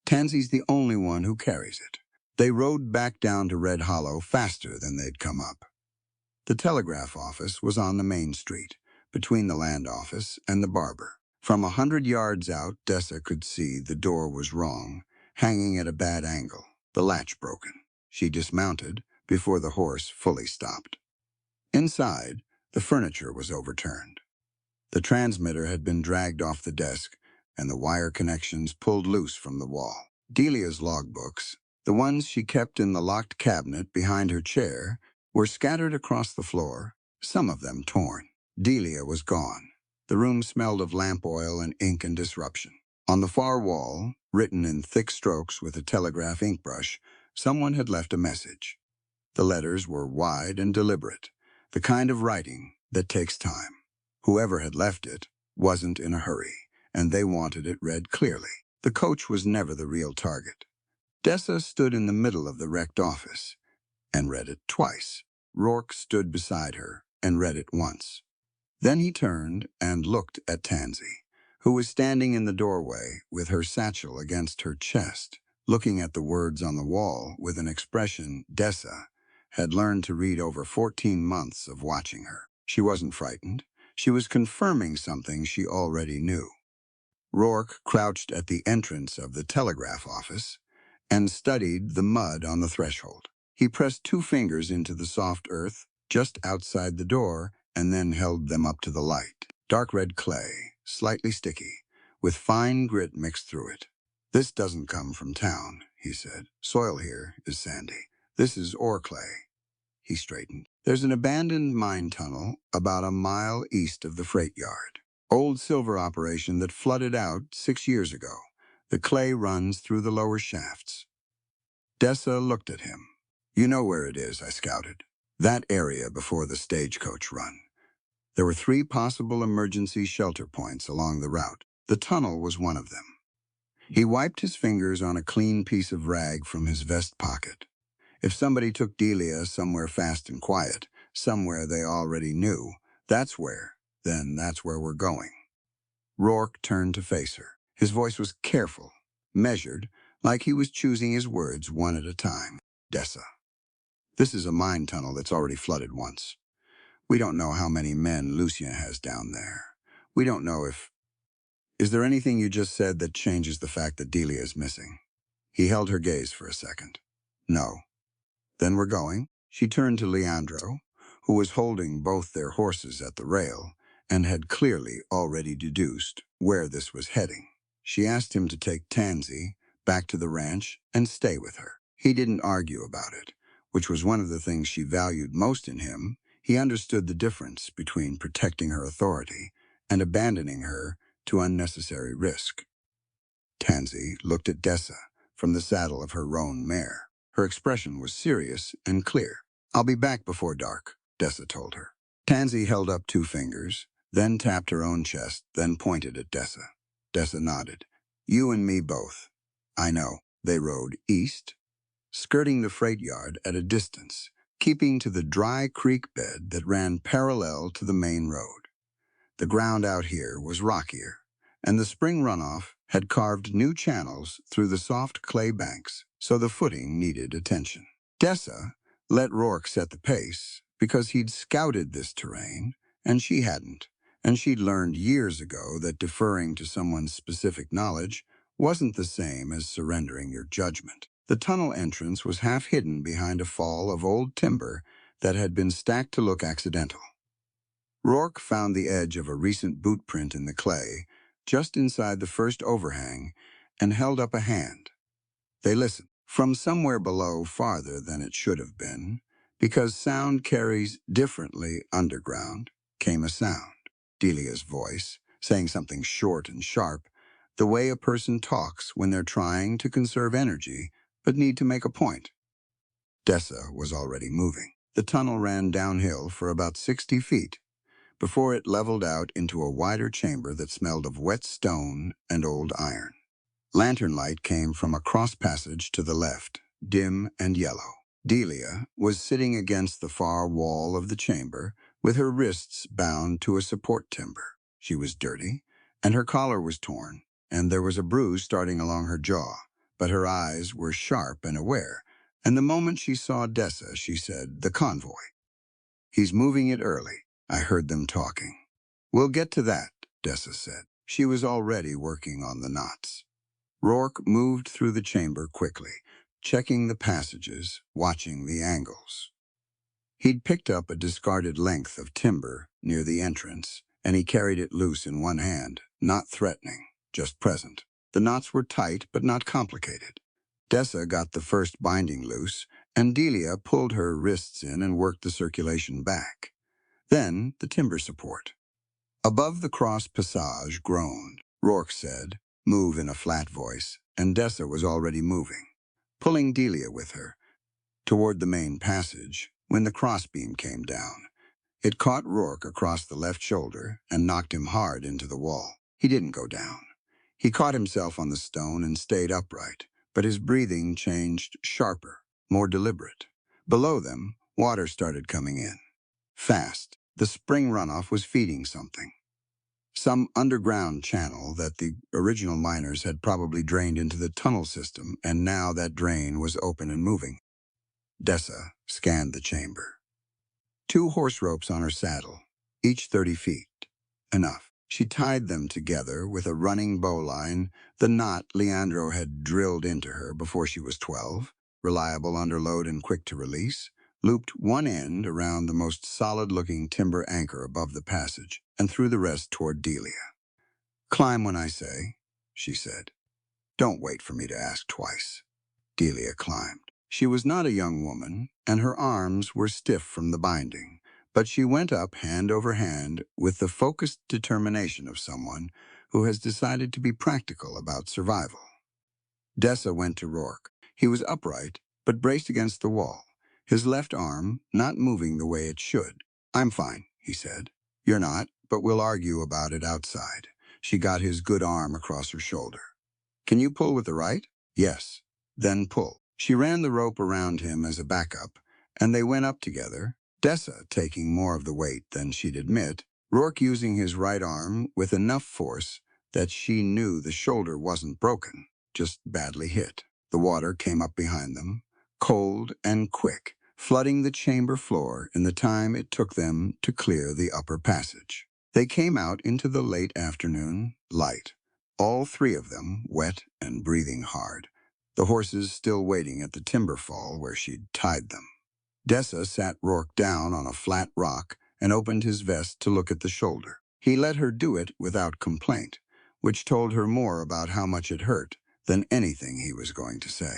Tansy's the only one who carries it. They rode back down to Red Hollow faster than they'd come up. The telegraph office was on the main street, between the land office and the barber. From 100 yards out, Dessa could see the door was wrong, hanging at a bad angle, the latch broken. She dismounted before the horse fully stopped. Inside, the furniture was overturned. The transmitter had been dragged off the desk, and the wire connections pulled loose from the wall. Delia's logbooks, the ones she kept in the locked cabinet behind her chair, were scattered across the floor, some of them torn. Delia was gone. The room smelled of lamp oil and ink and disruption. On the far wall, written in thick strokes with a telegraph ink brush, someone had left a message. The letters were wide and deliberate, the kind of writing that takes time. Whoever had left it wasn't in a hurry, and they wanted it read clearly. The coach was never the real target. Dessa stood in the middle of the wrecked office and read it twice. Rourke stood beside her and read it once. Then he turned and looked at Tansy, who was standing in the doorway with her satchel against her chest, looking at the words on the wall with an expression Dessa had learned to read over 14 months of watching her. She wasn't frightened. She was confirming something she already knew. Rourke crouched at the entrance of the telegraph office and studied the mud on the threshold. He pressed 2 fingers into the soft earth just outside the door and then held them up to the light. Dark red clay, slightly sticky, with fine grit mixed through it. "This doesn't come from town," he said. "Soil here is sandy. This is ore clay." He straightened. "There's an abandoned mine tunnel about a mile east of the freight yard. Old silver operation that flooded out 6 years ago. The clay runs through the lower shafts." Dessa looked at him. "You know where it is," I scouted. "That area before the stagecoach run." There were 3 possible emergency shelter points along the route. The tunnel was one of them. He wiped his fingers on a clean piece of rag from his vest pocket. If somebody took Delia somewhere fast and quiet, somewhere they already knew, that's where we're going. Rourke turned to face her. His voice was careful, measured, like he was choosing his words one at a time. "Dessa, this is a mine tunnel that's already flooded once. We don't know how many men Lucien has down there. We don't know if... Is there anything you just said that changes the fact that Delia is missing?" He held her gaze for a second. "No." "Then we're going." She turned to Leandro, who was holding both their horses at the rail and had clearly already deduced where this was heading. She asked him to take Tansy back to the ranch and stay with her. He didn't argue about it, which was one of the things she valued most in him. He understood the difference between protecting her authority and abandoning her to unnecessary risk. Tansy looked at Dessa from the saddle of her roan mare. Her expression was serious and clear. "I'll be back before dark," Dessa told her. Tansy held up 2 fingers, then tapped her own chest, then pointed at Dessa. Dessa nodded. "You and me both." "I know." They rode east, skirting the freight yard at a distance, keeping to the dry creek bed that ran parallel to the main road. The ground out here was rockier, and the spring runoff had carved new channels through the soft clay banks, so the footing needed attention. Dessa let Rourke set the pace because he'd scouted this terrain, and she hadn't, and she'd learned years ago that deferring to someone's specific knowledge wasn't the same as surrendering your judgment. The tunnel entrance was half hidden behind a fall of old timber that had been stacked to look accidental. Rourke found the edge of a recent boot print in the clay, just inside the first overhang, and held up a hand. They listened. From somewhere below, farther than it should have been, because sound carries differently underground, came a sound. Delia's voice, saying something short and sharp, the way a person talks when they're trying to conserve energy but need to make a point. Dessa was already moving. The tunnel ran downhill for about 60 feet before it leveled out into a wider chamber that smelled of wet stone and old iron. Lantern light came from a cross passage to the left, dim and yellow. Delia was sitting against the far wall of the chamber with her wrists bound to a support timber. She was dirty, and her collar was torn, and there was a bruise starting along her jaw, but her eyes were sharp and aware, and the moment she saw Dessa, she said, "The convoy. He's moving it early." I heard them talking. "We'll get to that," Dessa said. She was already working on the knots. Rourke moved through the chamber quickly, checking the passages, watching the angles. He'd picked up a discarded length of timber near the entrance, and he carried it loose in one hand, not threatening, just present. The knots were tight but not complicated. Dessa got the first binding loose, and Delia pulled her wrists in and worked the circulation back. Then the timber support. Above the cross passage groaned. Rourke said, "Move," in a flat voice, and Dessa was already moving, pulling Delia with her, toward the main passage when the crossbeam came down. It caught Rourke across the left shoulder and knocked him hard into the wall. He didn't go down. He caught himself on the stone and stayed upright, but his breathing changed sharper, more deliberate. Below them, water started coming in. Fast. The spring runoff was feeding something. Some underground channel that the original miners had probably drained into the tunnel system, and now that drain was open and moving. Dessa scanned the chamber. 2 horse ropes on her saddle, each 30 feet. Enough. She tied them together with a running bowline, the knot Leandro had drilled into her before she was 12, reliable under load and quick to release, looped one end around the most solid-looking timber anchor above the passage, and threw the rest toward Delia. "Climb when I say," she said. "Don't wait for me to ask twice." Delia climbed. She was not a young woman, and her arms were stiff from the binding, but she went up hand over hand with the focused determination of someone who has decided to be practical about survival. Dessa went to Rourke. He was upright, but braced against the wall, his left arm not moving the way it should. "I'm fine," he said. "You're not, but we'll argue about it outside." She got his good arm across her shoulder. "Can you pull with the right?" "Yes." "Then pull." She ran the rope around him as a backup, and they went up together, Dessa taking more of the weight than she'd admit, Rourke using his right arm with enough force that she knew the shoulder wasn't broken, just badly hit. The water came up behind them, cold and quick, flooding the chamber floor in the time it took them to clear the upper passage. They came out into the late afternoon light, all 3 of them wet and breathing hard, the horses still waiting at the timber fall where she'd tied them. Dessa sat Rourke down on a flat rock and opened his vest to look at the shoulder. He let her do it without complaint, which told her more about how much it hurt than anything he was going to say.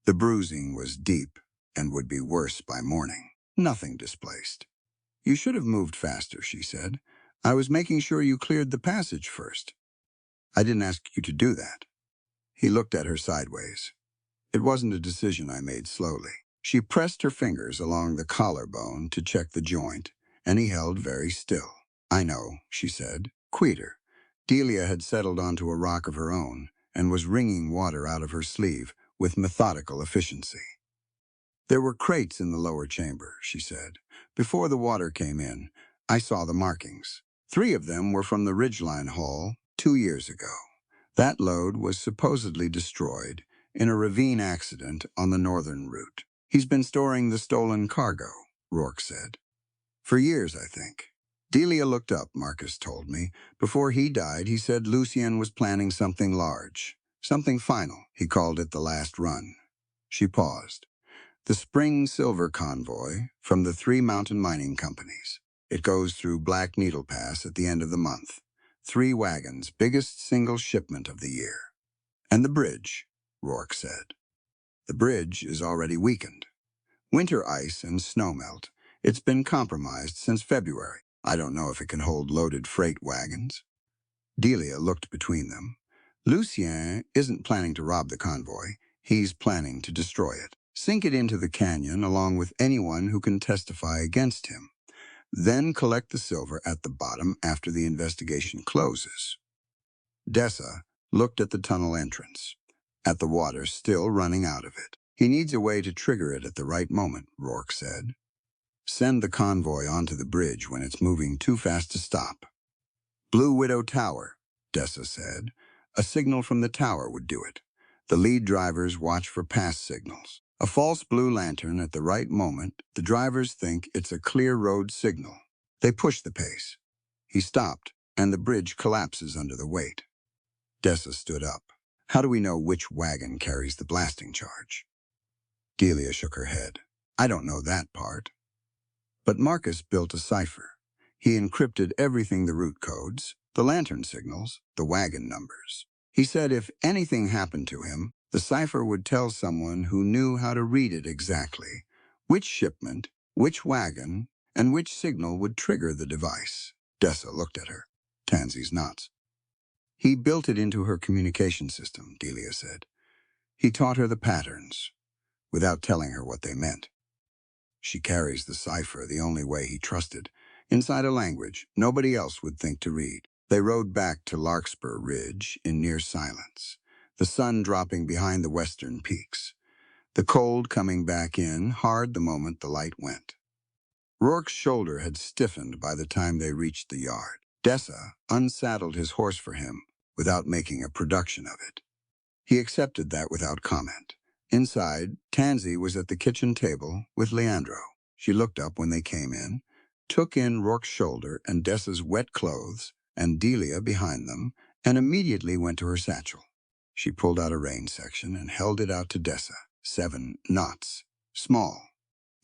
The bruising was deep and would be worse by morning. Nothing displaced. "You should have moved faster," she said. "I was making sure you cleared the passage first." "I didn't ask you to do that." He looked at her sideways. "It wasn't a decision I made slowly." She pressed her fingers along the collarbone to check the joint, and he held very still. "I know," she said. "Quieter." Delia had settled onto a rock of her own and was wringing water out of her sleeve with methodical efficiency. "There were crates in the lower chamber," she said. "Before the water came in, I saw the markings. 3 of them were from the Ridgeline haul 2 years ago. That load was supposedly destroyed in a ravine accident on the northern route. He's been storing the stolen cargo," Rourke said. "For years, I think." Delia looked up, Marcus told me. Before he died, he said Lucien was planning something large, something final. He called it the last run. She paused. "The spring silver convoy from the 3 mountain mining companies. It goes through Black Needle Pass at the end of the month. 3 wagons, biggest single shipment of the year." "And the bridge," Rourke said. The bridge is already weakened. Winter ice and snowmelt. It's been compromised since February. I don't know if it can hold loaded freight wagons. Delia looked between them. Lucien isn't planning to rob the convoy. He's planning to destroy it. Sink it into the canyon along with anyone who can testify against him. Then collect the silver at the bottom after the investigation closes. Dessa looked at the tunnel entrance, at the water still running out of it. He needs a way to trigger it at the right moment, Rourke said. Send the convoy onto the bridge when it's moving too fast to stop. Blue Widow Tower, Dessa said. A signal from the tower would do it. The lead drivers watch for pass signals. A false blue lantern at the right moment, the drivers think it's a clear road signal. They push the pace. He stopped, and the bridge collapses under the weight. Dessa stood up. How do we know which wagon carries the blasting charge? Delia shook her head. I don't know that part. But Marcus built a cipher. He encrypted everything, the route codes, the lantern signals, the wagon numbers. He said if anything happened to him, the cipher would tell someone who knew how to read it exactly. Which shipment, which wagon, and which signal would trigger the device. Dessa looked at her. Tansy's knots. He built it into her communication system, Delia said. He taught her the patterns, without telling her what they meant. She carries the cipher the only way he trusted. Inside a language nobody else would think to read. They rode back to Larkspur Ridge in near silence, the sun dropping behind the western peaks. The cold coming back in hard the moment the light went. Rourke's shoulder had stiffened by the time they reached the yard. Dessa unsaddled his horse for him without making a production of it. He accepted that without comment. Inside, Tansy was at the kitchen table with Leandro. She looked up when they came in, took in Rourke's shoulder and Dessa's wet clothes and Delia behind them, and immediately went to her satchel. She pulled out a rein section and held it out to Dessa. 7 knots. Small,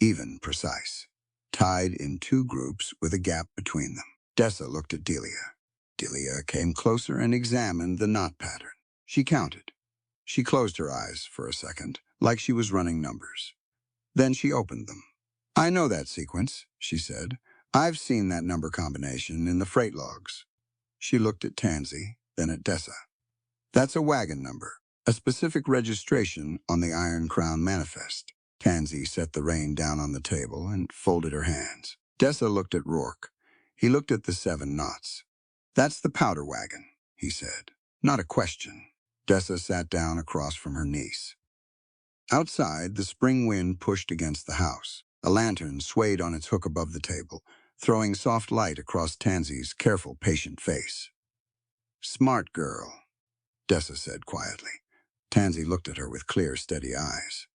even, precise. Tied in 2 groups with a gap between them. Dessa looked at Delia. Delia came closer and examined the knot pattern. She counted. She closed her eyes for a second, like she was running numbers. Then she opened them. I know that sequence, she said. I've seen that number combination in the freight logs. She looked at Tansy, then at Dessa. That's a wagon number, a specific registration on the Iron Crown manifest. Tansy set the rein down on the table and folded her hands. Dessa looked at Rourke. He looked at the 7 knots. That's the powder wagon, he said. Not a question. Dessa sat down across from her niece. Outside, the spring wind pushed against the house. A lantern swayed on its hook above the table, throwing soft light across Tansy's careful, patient face. Smart girl, Dessa said quietly. Tansy looked at her with clear, steady eyes.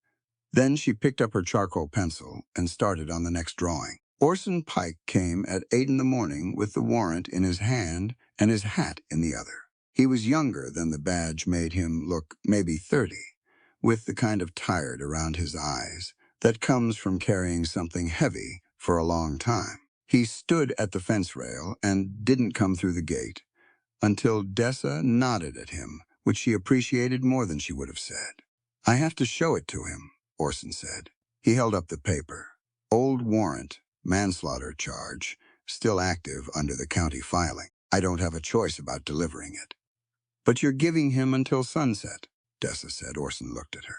Then she picked up her charcoal pencil and started on the next drawing. Orson Pike came at 8 in the morning with the warrant in his hand and his hat in the other. He was younger than the badge made him look, maybe 30, with the kind of tired around his eyes that comes from carrying something heavy for a long time. He stood at the fence rail and didn't come through the gate until Dessa nodded at him, which she appreciated more than she would have said. I have to show it to him, Orson said. He held up the paper. Old warrant, manslaughter charge, still active under the county filing. I don't have a choice about delivering it. But you're giving him until sunset, Dessa said. Orson looked at her.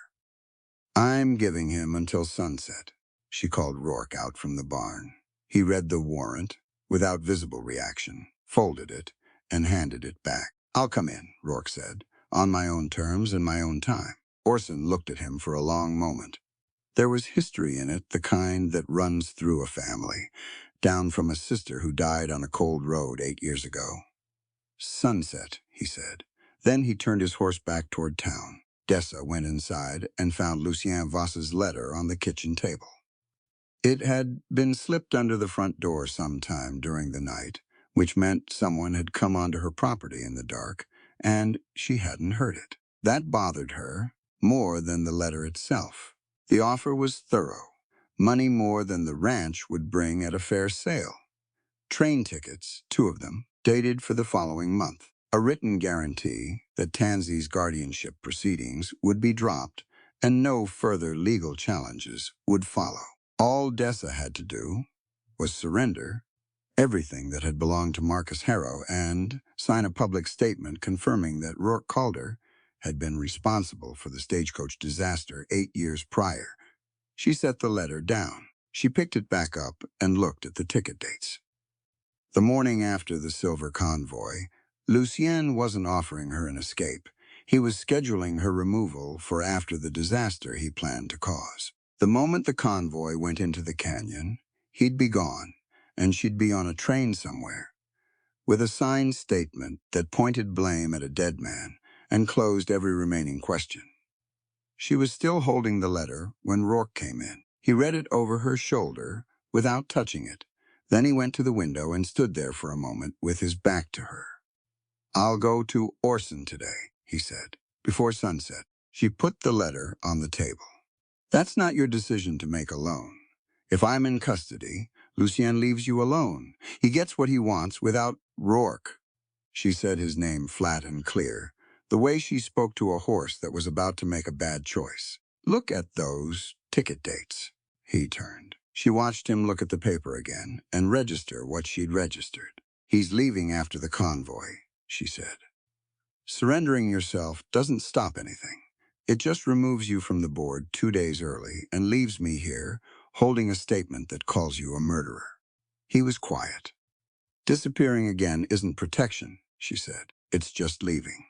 I'm giving him until sunset, she called Rourke out from the barn. He read the warrant, without visible reaction, folded it, and handed it back. I'll come in, Rourke said, on my own terms and my own time. Orson looked at him for a long moment. There was history in it, the kind that runs through a family, down from a sister who died on a cold road 8 years ago. Sunset, he said. Then he turned his horse back toward town. Dessa went inside and found Lucien Voss's letter on the kitchen table. It had been slipped under the front door sometime during the night, which meant someone had come onto her property in the dark, and she hadn't heard it. That bothered her more than the letter itself. The offer was thorough, money more than the ranch would bring at a fair sale. Train tickets, 2 of them, dated for the following month. A written guarantee that Tansy's guardianship proceedings would be dropped and no further legal challenges would follow. All Dessa had to do was surrender everything that had belonged to Marcus Harrow and sign a public statement confirming that Rourke Calder had been responsible for the stagecoach disaster 8 years prior. She set the letter down. She picked it back up and looked at the ticket dates. The morning after the silver convoy, Lucien wasn't offering her an escape. He was scheduling her removal for after the disaster he planned to cause. The moment the convoy went into the canyon, he'd be gone, and she'd be on a train somewhere, with a signed statement that pointed blame at a dead man and closed every remaining question. She was still holding the letter when Rourke came in. He read it over her shoulder without touching it. Then he went to the window and stood there for a moment with his back to her. "I'll go to Orson today," he said, before sunset. She put the letter on the table. "That's not your decision to make alone. If I'm in custody, Lucien leaves you alone. He gets what he wants without Rourke." She said his name flat and clear, the way she spoke to a horse that was about to make a bad choice. "Look at those ticket dates." He turned. She watched him look at the paper again and register what she'd registered. "He's leaving after the convoy," she said. "Surrendering yourself doesn't stop anything. It just removes you from the board 2 days early and leaves me here holding a statement that calls you a murderer." He was quiet. "Disappearing again isn't protection," she said. "It's just leaving.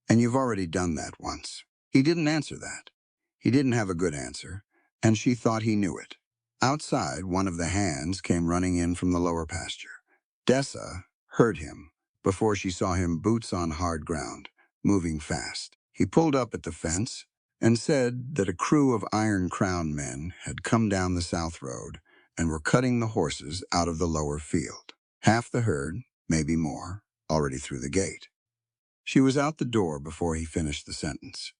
And you've already done that once." He didn't answer that. He didn't have a good answer, and she thought he knew it. Outside, one of the hands came running in from the lower pasture. Dessa heard him before she saw him, boots on hard ground, moving fast. He pulled up at the fence and said that a crew of Iron Crown men had come down the south road and were cutting the horses out of the lower field. Half the herd, maybe more, already through the gate. She was out the door before he finished the sentence.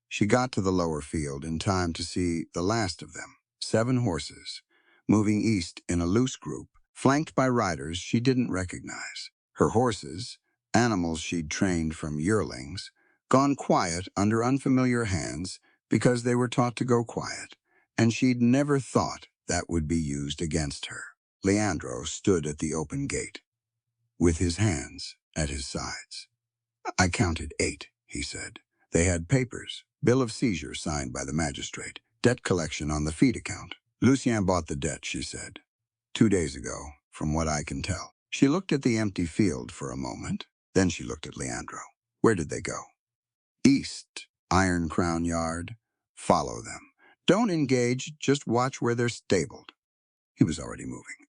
She got to the lower field in time to see the last of them, 7 horses, moving east in a loose group, flanked by riders she didn't recognize. Her horses, animals she'd trained from yearlings, gone quiet under unfamiliar hands because they were taught to go quiet, and she'd never thought that would be used against her. Leandro stood at the open gate, with his hands at his sides. "I counted 8, he said. They had papers, bill of seizure signed by the magistrate, debt collection on the feed account. Lucien bought the debt," she said. 2 days ago, from what I can tell." She looked at the empty field for a moment. Then she looked at Leandro. "Where did they go?" "East, Iron Crown Yard. Follow them. Don't engage, just watch where they're stabled." He was already moving.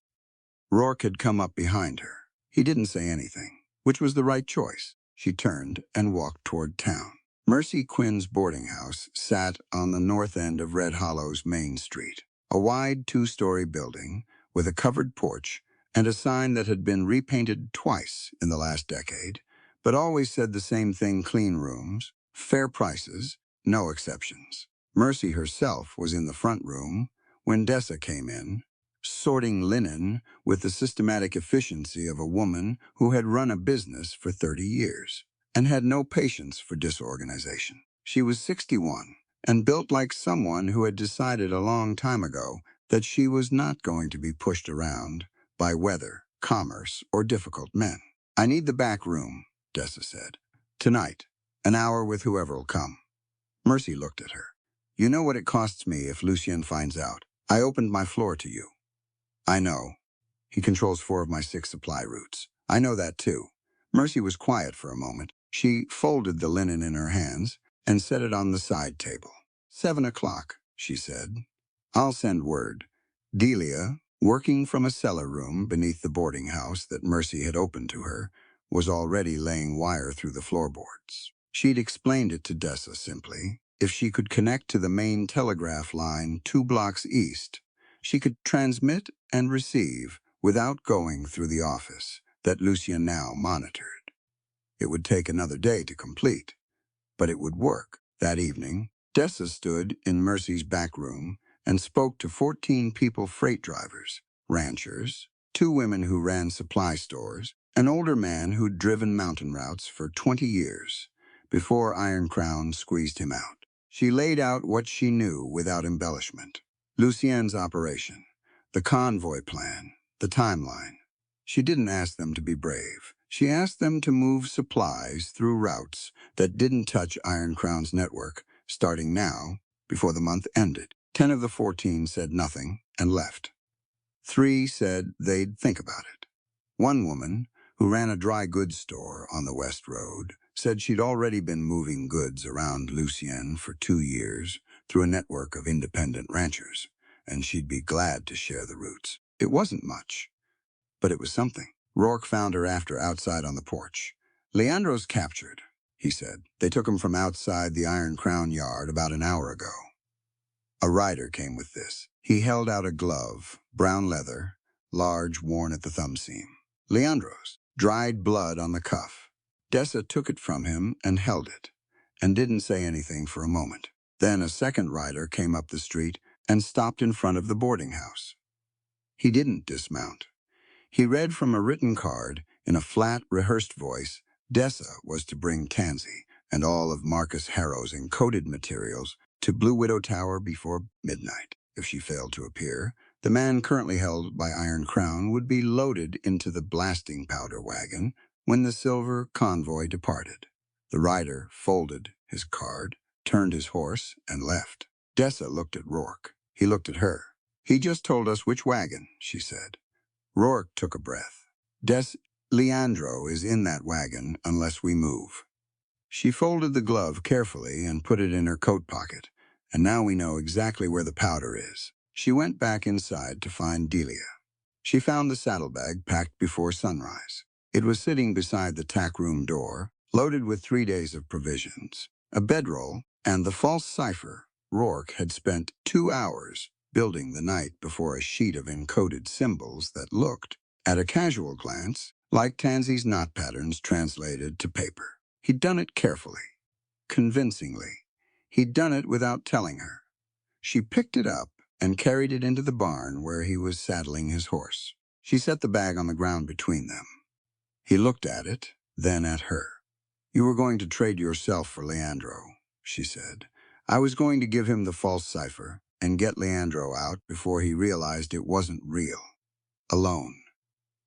Rourke had come up behind her. He didn't say anything, which was the right choice. She turned and walked toward town. Mercy Quinn's boarding house sat on the north end of Red Hollow's Main Street, a wide 2-story building with a covered porch and a sign that had been repainted twice in the last decade, but always said the same thing: clean rooms, fair prices, no exceptions. Mercy herself was in the front room when Dessa came in, sorting linen with the systematic efficiency of a woman who had run a business for 30 years and had no patience for disorganization. She was 61 and built like someone who had decided a long time ago that she was not going to be pushed around by weather, commerce, or difficult men. "I need the back room," Dessa said. "Tonight, an hour with whoever'll come." Mercy looked at her. "You know what it costs me if Lucien finds out. I opened my floor to you." "I know. He controls 4 of my 6 supply routes. I know that too." Mercy was quiet for a moment. She folded the linen in her hands and set it on the side table. 7 o'clock, she said. "I'll send word." Delia, working from a cellar room beneath the boarding house that Mercy had opened to her, was already laying wire through the floorboards. She'd explained it to Dessa simply. If she could connect to the main telegraph line 2 blocks east, she could transmit and receive without going through the office that Lucien now monitored. It would take another day to complete, but it would work. That evening, Dessa stood in Mercy's back room and spoke to 14 people: freight drivers, ranchers, 2 women who ran supply stores, an older man who'd driven mountain routes for 20 years before Iron Crown squeezed him out. She laid out what she knew without embellishment. Lucien's operation, the convoy plan, the timeline. She didn't ask them to be brave. She asked them to move supplies through routes that didn't touch Iron Crown's network, starting now, before the month ended. 10 of the 14 said nothing and left. 3 said they'd think about it. One woman, who ran a dry goods store on the West Road, said she'd already been moving goods around Lucien for 2 years through a network of independent ranchers, and she'd be glad to share the routes. It wasn't much, but it was something. Rourke found her after outside on the porch. "Leandro's captured," he said. "They took him from outside the Iron Crown yard about an hour ago." A rider came with this. He held out a glove, brown leather, large, worn at the thumb seam. "Leandro's." Dried blood on the cuff. Dessa took it from him and held it, and didn't say anything for a moment. Then a second rider came up the street and stopped in front of the boarding house. He didn't dismount. He read from a written card in a flat, rehearsed voice. Dessa was to bring Tansy and all of Marcus Harrow's encoded materials to Blue Widow Tower before midnight. If she failed to appear, the man currently held by Iron Crown would be loaded into the blasting powder wagon when the silver convoy departed. The rider folded his card, turned his horse, and left. Dessa looked at Rourke. He looked at her. "He just told us which wagon," she said. Rourke took a breath. "Leandro is in that wagon unless we move." She folded the glove carefully and put it in her coat pocket, and now we know exactly where the powder is. She went back inside to find Delia. She found the saddlebag packed before sunrise. It was sitting beside the tack room door, loaded with 3 days of provisions, a bedroll, and the false cipher Rourke had spent 2 hours building the night before a sheet of encoded symbols that looked, at a casual glance, like Tansy's knot patterns translated to paper. He'd done it carefully, convincingly. He'd done it without telling her. She picked it up and carried it into the barn where he was saddling his horse. She set the bag on the ground between them. He looked at it, then at her. "You were going to trade yourself for Leandro," she said. "I was going to give him the false cipher and get Leandro out before he realized it wasn't real. Alone.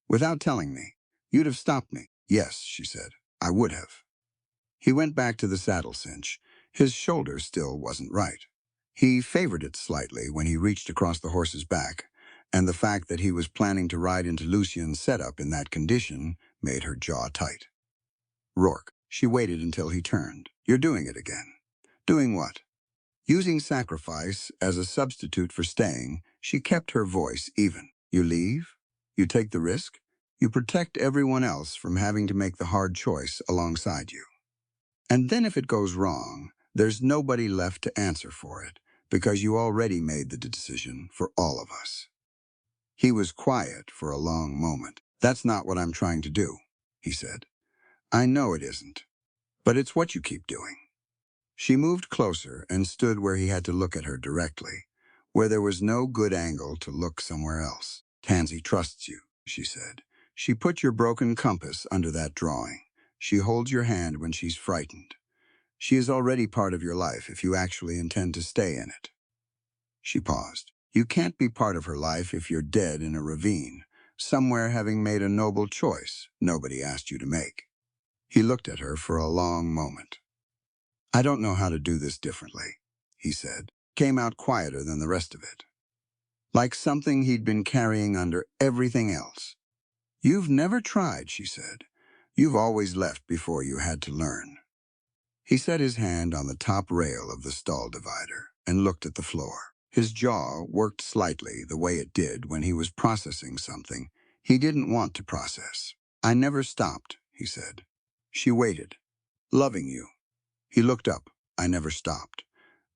Without telling me. You'd have stopped me." "Yes," she said. "I would have." He went back to the saddle cinch. His shoulder still wasn't right. He favored it slightly when he reached across the horse's back, and the fact that he was planning to ride into Lucien's setup in that condition made her jaw tight. "Rourke." She waited until he turned. "You're doing it again." "Doing what?" Using sacrifice as a substitute for staying, she kept her voice even. "You leave? You take the risk? You protect everyone else from having to make the hard choice alongside you. And then if it goes wrong, there's nobody left to answer for it, because you already made the decision for all of us." He was quiet for a long moment. "That's not what I'm trying to do," he said. "I know it isn't, but it's what you keep doing." She moved closer and stood where he had to look at her directly, where there was no good angle to look somewhere else. "Tansy trusts you," she said. "She put your broken compass under that drawing. She holds your hand when she's frightened. She is already part of your life if you actually intend to stay in it." She paused. "You can't be part of her life if you're dead in a ravine, somewhere having made a noble choice nobody asked you to make." He looked at her for a long moment. "I don't know how to do this differently," he said. Came out quieter than the rest of it. Like something he'd been carrying under everything else. "You've never tried," she said. "You've always left before you had to learn." He set his hand on the top rail of the stall divider and looked at the floor. His jaw worked slightly the way it did when he was processing something he didn't want to process. "I never stopped," he said. She waited. "Loving you." He looked up. "I never stopped.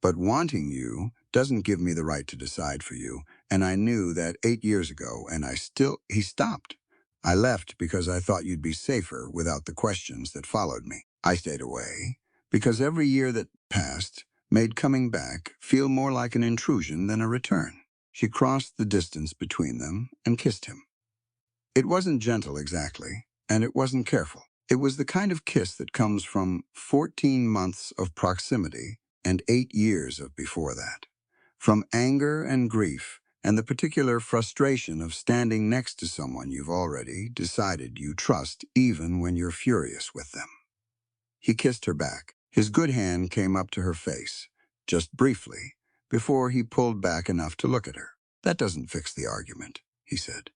But wanting you doesn't give me the right to decide for you, and I knew that 8 years ago, and He stopped. "I left because I thought you'd be safer without the questions that followed me. I stayed away because every year that passed made coming back feel more like an intrusion than a return." She crossed the distance between them and kissed him. It wasn't gentle exactly, and it wasn't careful. It was the kind of kiss that comes from 14 months of proximity and 8 years of before that. From anger and grief, and the particular frustration of standing next to someone you've already decided you trust even when you're furious with them. He kissed her back. His good hand came up to her face, just briefly, before he pulled back enough to look at her. That doesn't fix the argument, he said.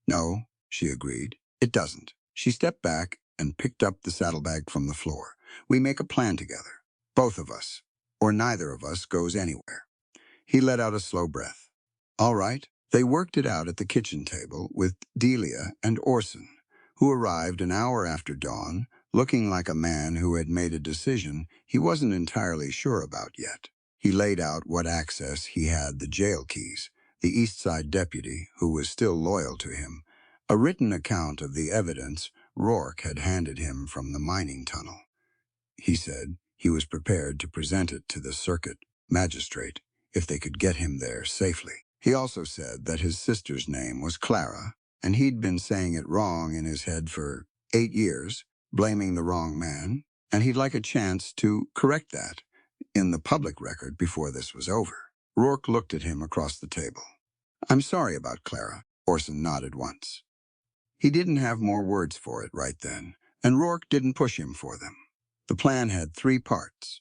No, she agreed. It doesn't. She stepped back and picked up the saddlebag from the floor. We make a plan together. Both of us. Or neither of us goes anywhere. He let out a slow breath. All right. They worked it out at the kitchen table with Delia and Orson, who arrived an hour after dawn, looking like a man who had made a decision he wasn't entirely sure about yet. He laid out what access he had the jail keys, the East Side deputy, who was still loyal to him, a written account of the evidence Rourke had handed him from the mining tunnel. He said he was prepared to present it to the circuit magistrate if they could get him there safely. He also said that his sister's name was Clara, and he'd been saying it wrong in his head for 8 years, blaming the wrong man, and he'd like a chance to correct that in the public record before this was over. Rourke looked at him across the table. I'm sorry about Clara. Orson nodded once. He didn't have more words for it right then, and Rourke didn't push him for them. The plan had 3 parts.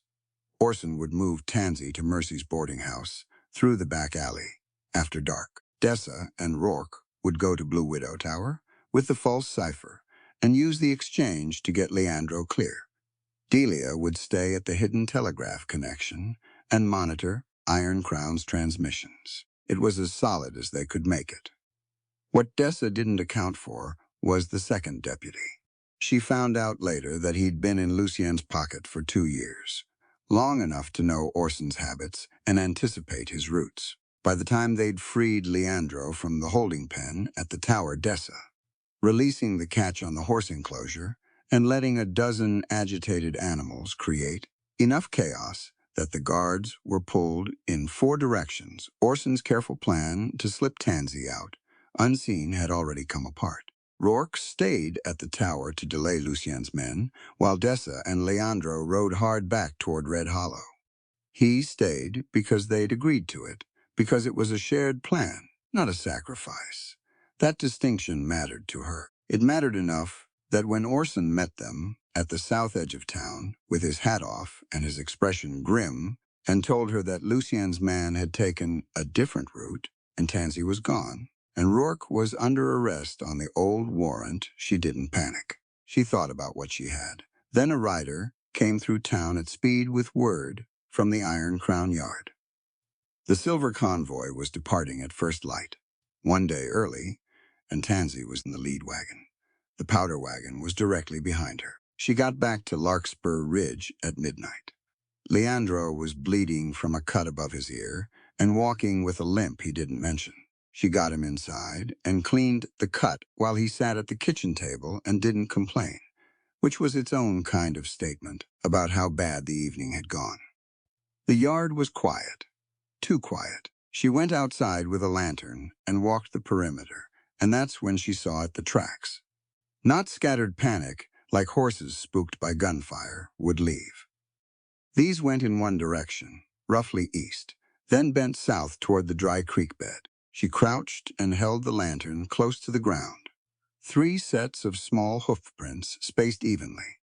Orson would move Tansy to Mercy's boarding house through the back alley after dark. Dessa and Rourke would go to Blue Widow Tower with the false cipher and use the exchange to get Leandro clear. Delia would stay at the hidden telegraph connection and monitor Iron Crown's transmissions. It was as solid as they could make it. What Dessa didn't account for was the second deputy. She found out later that he'd been in Lucien's pocket for 2 years, long enough to know Orson's habits and anticipate his routes. By the time they'd freed Leandro from the holding pen at the tower Dessa, releasing the catch on the horse enclosure, and letting a dozen agitated animals create enough chaos that the guards were pulled in 4 directions, Orson's careful plan to slip Tansy out, unseen, had already come apart. Rourke stayed at the tower to delay Lucien's men, while Dessa and Leandro rode hard back toward Red Hollow. He stayed because they'd agreed to it, because it was a shared plan, not a sacrifice. That distinction mattered to her. It mattered enough that when Orson met them at the south edge of town, with his hat off and his expression grim, and told her that Lucien's man had taken a different route and Tansy was gone, and Rourke was under arrest on the old warrant, she didn't panic. She thought about what she had. Then a rider came through town at speed with word from the Iron Crown yard. The silver convoy was departing at first light, 1 day early, and Tansy was in the lead wagon. The powder wagon was directly behind her. She got back to Larkspur Ridge at midnight. Leandro was bleeding from a cut above his ear and walking with a limp he didn't mention. She got him inside and cleaned the cut while he sat at the kitchen table and didn't complain, which was its own kind of statement about how bad the evening had gone. The yard was quiet, too quiet. She went outside with a lantern and walked the perimeter, and that's when she saw the tracks. Not scattered panic, like horses spooked by gunfire, would leave. These went in one direction, roughly east, then bent south toward the dry creek bed. She crouched and held the lantern close to the ground. 3 sets of small hoof prints spaced evenly,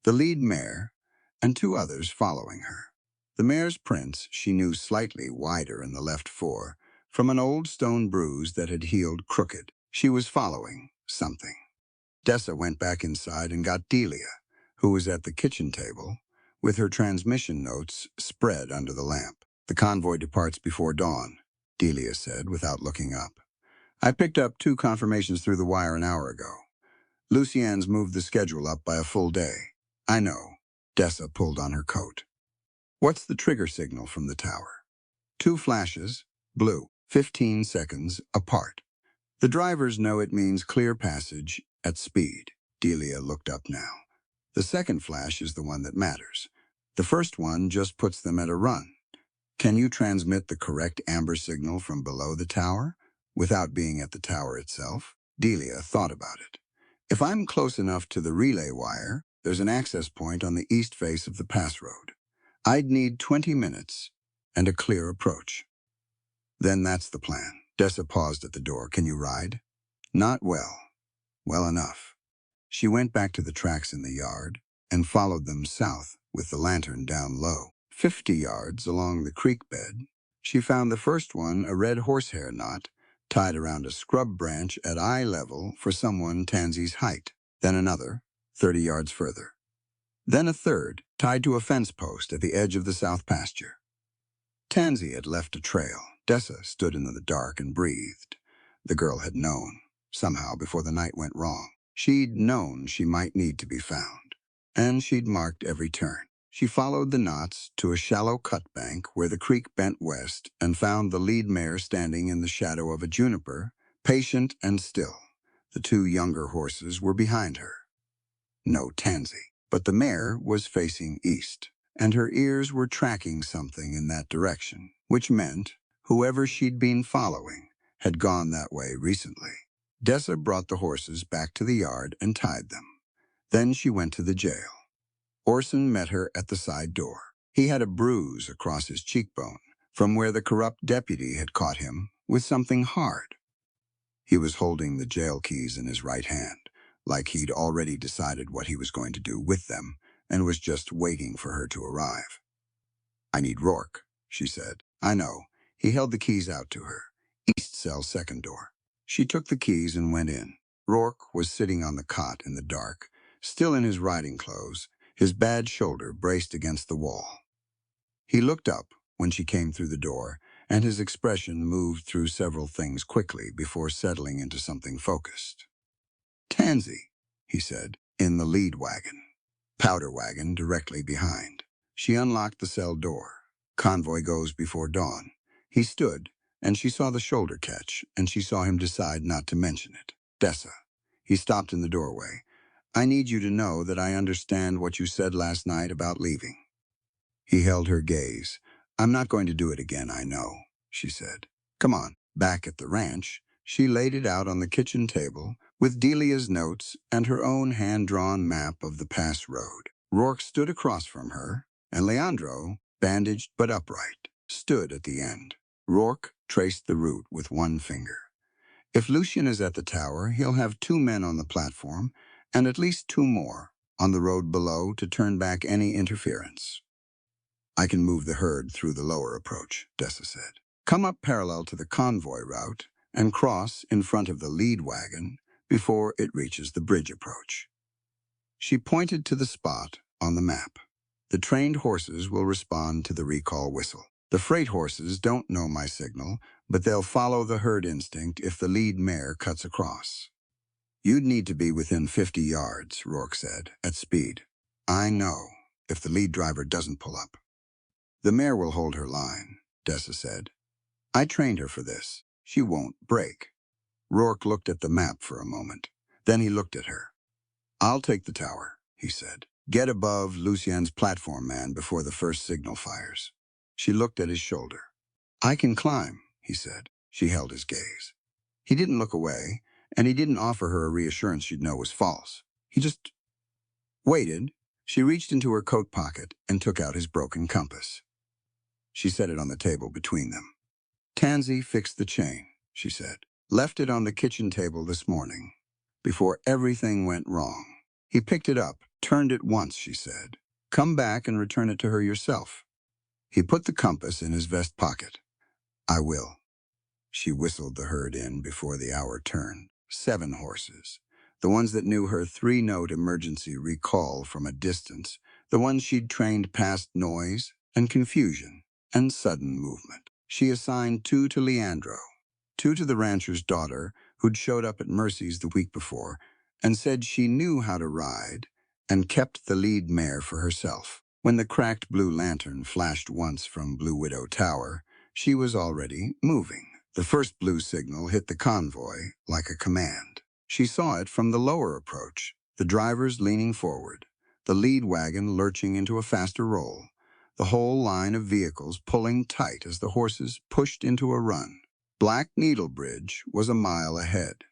the lead mare and 2 others following her. The mare's prints she knew slightly wider in the left fore, from an old stone bruise that had healed crooked. She was following something. Dessa went back inside and got Delia, who was at the kitchen table, with her transmission notes spread under the lamp. The convoy departs before dawn, Delia said without looking up. I picked up 2 confirmations through the wire an hour ago. Lucien's moved the schedule up by a full day. I know. Dessa pulled on her coat. What's the trigger signal from the tower? 2 flashes, blue, 15 seconds apart. The drivers know it means clear passage at speed. Delia looked up now. The second flash is the one that matters. The first one just puts them at a run. Can you transmit the correct amber signal from below the tower without being at the tower itself? Delia thought about it. If I'm close enough to the relay wire, there's an access point on the east face of the pass road. I'd need 20 minutes and a clear approach. Then that's the plan. Dessa paused at the door. Can you ride? Not well. Well enough. She went back to the tracks in the yard and followed them south with the lantern down low. 50 yards along the creek bed, she found the first one a red horsehair knot tied around a scrub branch at eye level for someone Tansy's height. Then another, 30 yards further. Then a third, tied to a fence post at the edge of the south pasture. Tansy had left a trail. Dessa stood in the dark and breathed. The girl had known, somehow before the night went wrong. She'd known she might need to be found, and she'd marked every turn. She followed the knots to a shallow cut bank where the creek bent west and found the lead mare standing in the shadow of a juniper, patient and still. The two younger horses were behind her. No Tansy, but the mare was facing east, and her ears were tracking something in that direction, which meant whoever she'd been following had gone that way recently. Dessa brought the horses back to the yard and tied them. Then she went to the jail. Orson met her at the side door. He had a bruise across his cheekbone from where the corrupt deputy had caught him with something hard. He was holding the jail keys in his right hand, like he'd already decided what he was going to do with them and was just waiting for her to arrive. I need Rourke, she said. I know. He held the keys out to her. East cell, second door. She took the keys and went in. Rourke was sitting on the cot in the dark, still in his riding clothes, his bad shoulder braced against the wall. He looked up when she came through the door, and his expression moved through several things quickly before settling into something focused. Tansy, he said, in the lead wagon. Powder wagon directly behind. She unlocked the cell door. Convoy goes before dawn. He stood, and she saw the shoulder catch, and she saw him decide not to mention it. Dessa. He stopped in the doorway. I need you to know that I understand what you said last night about leaving. He held her gaze. I'm not going to do it again, I know, she said. Come on. Back at the ranch, she laid it out on the kitchen table with Delia's notes and her own hand-drawn map of the pass road. Rourke stood across from her, and Leandro, bandaged but upright, stood at the end. Rourke traced the route with one finger. If Lucien is at the tower, he'll have 2 men on the platform and at least 2 more on the road below to turn back any interference. I can move the herd through the lower approach, Dessa said. Come up parallel to the convoy route and cross in front of the lead wagon before it reaches the bridge approach. She pointed to the spot on the map. The trained horses will respond to the recall whistle. The freight horses don't know my signal, but they'll follow the herd instinct if the lead mare cuts across. You'd need to be within 50 yards, Rourke said, at speed. I know, if the lead driver doesn't pull up. The mare will hold her line, Dessa said. I trained her for this. She won't break. Rourke looked at the map for a moment. Then he looked at her. I'll take the tower, he said. Get above Lucien's platform man before the first signal fires. She looked at his shoulder. I can climb, he said. She held his gaze. He didn't look away, and he didn't offer her a reassurance she'd know was false. He just waited. She reached into her coat pocket and took out his broken compass. She set it on the table between them. Tansy fixed the chain, she said. Left it on the kitchen table this morning, before everything went wrong. He picked it up, turned it once, she said. Come back and return it to her yourself. He put the compass in his vest pocket. I will. She whistled the herd in before the hour turned. 7 horses. The ones that knew her 3-note emergency recall from a distance. The ones she'd trained past noise and confusion and sudden movement. She assigned 2 to Leandro, 2 to the rancher's daughter, who'd showed up at Mercy's the week before, and said she knew how to ride and kept the lead mare for herself. When the cracked blue lantern flashed once from Blue Widow Tower, she was already moving. The first blue signal hit the convoy like a command. She saw it from the lower approach, the drivers leaning forward, the lead wagon lurching into a faster roll, the whole line of vehicles pulling tight as the horses pushed into a run. Black Needle Bridge was a mile ahead.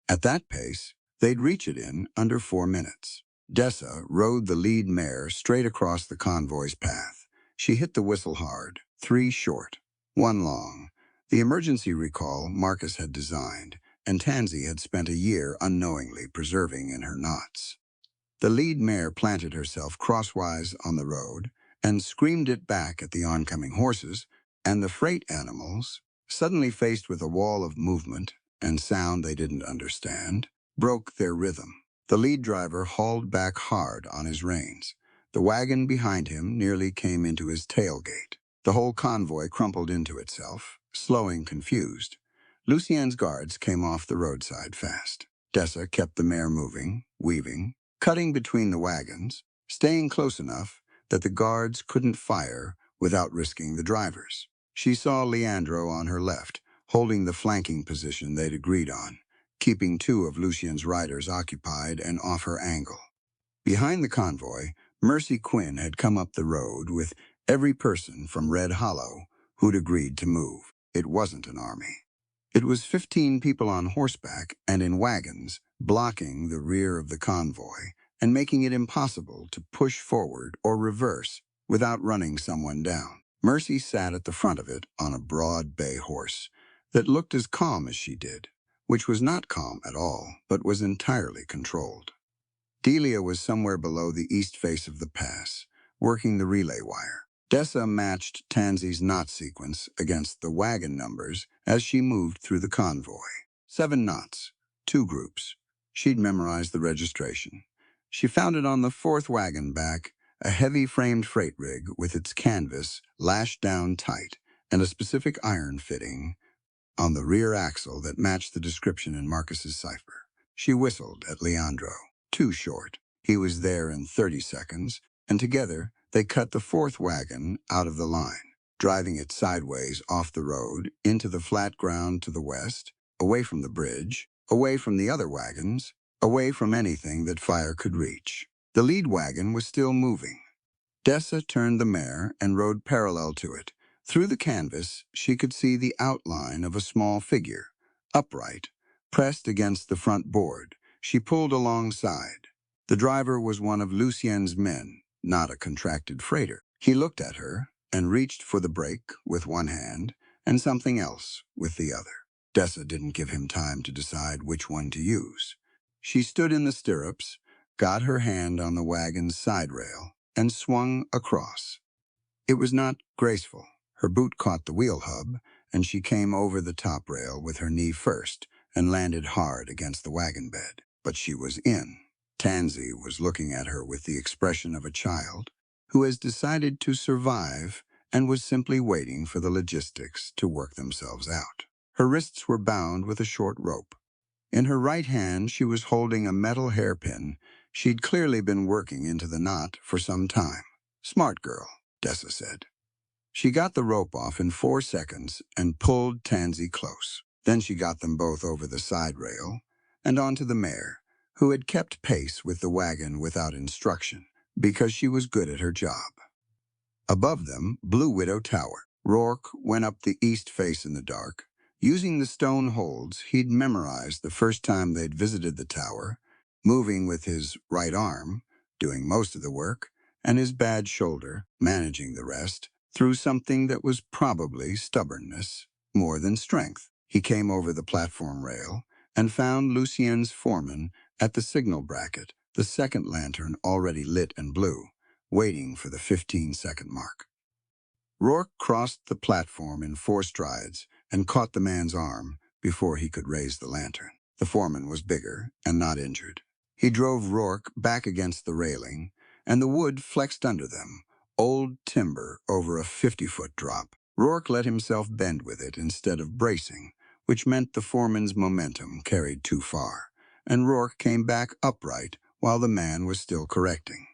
At that pace, they'd reach it in under 4 minutes. Dessa rode the lead mare straight across the convoy's path, She hit the whistle hard, 3 short, 1 long. The emergency recall Marcus had designed, and Tansy had spent a year unknowingly preserving in her knots. The lead mare planted herself crosswise on the road and screamed it back at the oncoming horses, and the freight animals, suddenly faced with a wall of movement and sound they didn't understand, broke their rhythm. The lead driver hauled back hard on his reins. The wagon behind him nearly came into his tailgate. The whole convoy crumpled into itself, slowing confused. Lucien's guards came off the roadside fast. Dessa kept the mare moving, weaving, cutting between the wagons, staying close enough that the guards couldn't fire without risking the drivers. She saw Leandro on her left, holding the flanking position they'd agreed on, keeping 2 of Lucien's riders occupied and off her angle. Behind the convoy, Mercy Quinn had come up the road with every person from Red Hollow who'd agreed to move. It wasn't an army. It was 15 people on horseback and in wagons, blocking the rear of the convoy and making it impossible to push forward or reverse without running someone down. Mercy sat at the front of it on a broad bay horse that looked as calm as she did, which was not calm at all, but was entirely controlled. Delia was somewhere below the east face of the pass, working the relay wire. Dessa matched Tansy's knot sequence against the wagon numbers as she moved through the convoy. 7 knots, 2 groups. She'd memorized the registration. She found it on the 4th wagon back, a heavy framed freight rig with its canvas lashed down tight and a specific iron fitting on the rear axle that matched the description in Marcus's cipher. She whistled at Leandro. 2 short. He was there in 30 seconds, and together they cut the 4th wagon out of the line, driving it sideways off the road into the flat ground to the west, away from the bridge, away from the other wagons, away from anything that fire could reach. The lead wagon was still moving. Dessa turned the mare and rode parallel to it. Through the canvas, she could see the outline of a small figure, upright, pressed against the front board. She pulled alongside. The driver was one of Lucien's men, not a contracted freighter. He looked at her and reached for the brake with one hand and something else with the other. Dessa didn't give him time to decide which one to use. She stood in the stirrups, got her hand on the wagon's side rail, and swung across. It was not graceful. Her boot caught the wheel hub, and she came over the top rail with her knee first and landed hard against the wagon bed. But she was in. Tansy was looking at her with the expression of a child who has decided to survive and was simply waiting for the logistics to work themselves out. Her wrists were bound with a short rope. In her right hand, she was holding a metal hairpin she'd clearly been working into the knot for some time. "Smart girl," Dessa said. She got the rope off in 4 seconds and pulled Tansy close. Then she got them both over the side rail and onto the mare, who had kept pace with the wagon without instruction, because she was good at her job. Above them, Blue Widow Tower. Rourke went up the east face in the dark, using the stone holds he'd memorized the first time they'd visited the tower, moving with his right arm, doing most of the work, and his bad shoulder, managing the rest, through something that was probably stubbornness, more than strength. He came over the platform rail and found Lucien's foreman at the signal bracket, the second lantern already lit and blue, waiting for the 15-second mark. Rourke crossed the platform in 4 strides and caught the man's arm before he could raise the lantern. The foreman was bigger and not injured. He drove Rourke back against the railing, and the wood flexed under them, old timber over a 50-foot drop. Rourke let himself bend with it instead of bracing, which meant the foreman's momentum carried too far, and Rourke came back upright while the man was still correcting.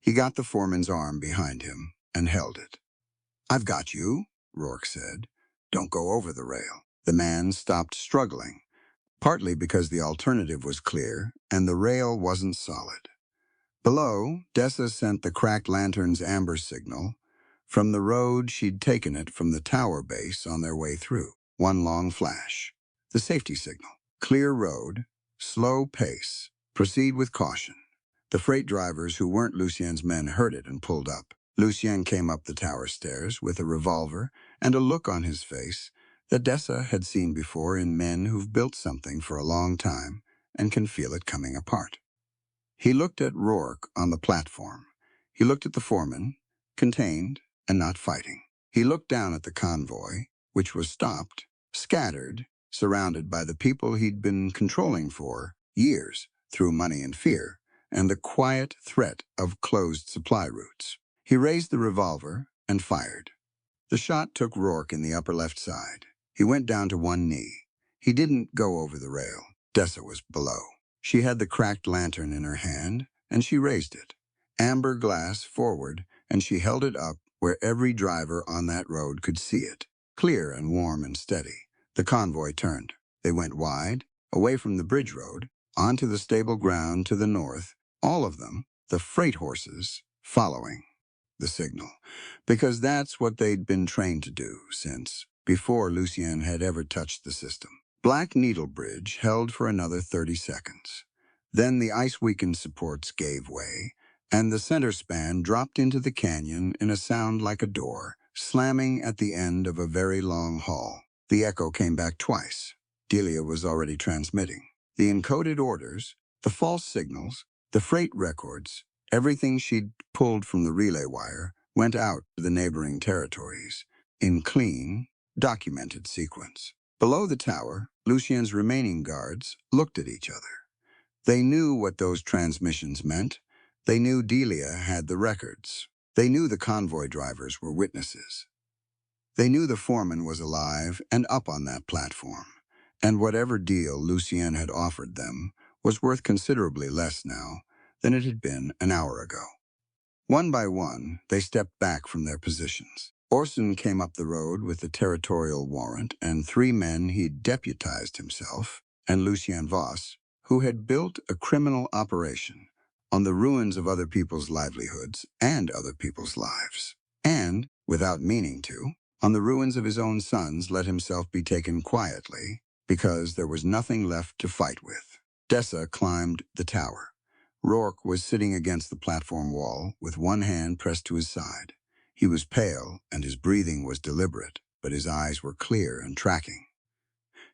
He got the foreman's arm behind him and held it. "I've got you," Rourke said. "Don't go over the rail." The man stopped struggling, partly because the alternative was clear and the rail wasn't solid. Below, Dessa sent the cracked lantern's amber signal. From the road, she'd taken it from the tower base on their way through. One long flash. The safety signal. Clear road, slow pace, proceed with caution. The freight drivers who weren't Lucien's men heard it and pulled up. Lucien came up the tower stairs with a revolver and a look on his face that Dessa had seen before in men who've built something for a long time and can feel it coming apart. He looked at Rourke on the platform. He looked at the foreman, contained and not fighting. He looked down at the convoy, which was stopped, scattered, surrounded by the people he'd been controlling for years through money and fear, and the quiet threat of closed supply routes. He raised the revolver and fired. The shot took Rourke in the upper left side. He went down to one knee. He didn't go over the rail. Dessa was below. She had the cracked lantern in her hand, and she raised it. Amber glass forward, and she held it up where every driver on that road could see it, clear and warm and steady. The convoy turned. They went wide, away from the bridge road, onto the stable ground to the north, all of them, the freight horses, following the signal, because that's what they'd been trained to do since before Lucien had ever touched the system. Black Needle Bridge held for another 30 seconds. Then the ice-weakened supports gave way, and the center span dropped into the canyon in a sound like a door, slamming at the end of a very long hall. The echo came back twice. Delia was already transmitting. The encoded orders, the false signals, the freight records, everything she'd pulled from the relay wire went out to the neighboring territories in clean, documented sequence. Below the tower, Lucien's remaining guards looked at each other. They knew what those transmissions meant. They knew Delia had the records. They knew the convoy drivers were witnesses. They knew the foreman was alive and up on that platform, and whatever deal Lucien had offered them was worth considerably less now than it had been an hour ago. One by one, they stepped back from their positions. Orson came up the road with the territorial warrant and 3 men he'd deputized himself, and Lucien Voss, who had built a criminal operation on the ruins of other people's livelihoods and other people's lives, and, without meaning to, on the ruins of his own sons, let himself be taken quietly because there was nothing left to fight with. Dessa climbed the tower. Rourke was sitting against the platform wall with one hand pressed to his side. He was pale and his breathing was deliberate, but his eyes were clear and tracking.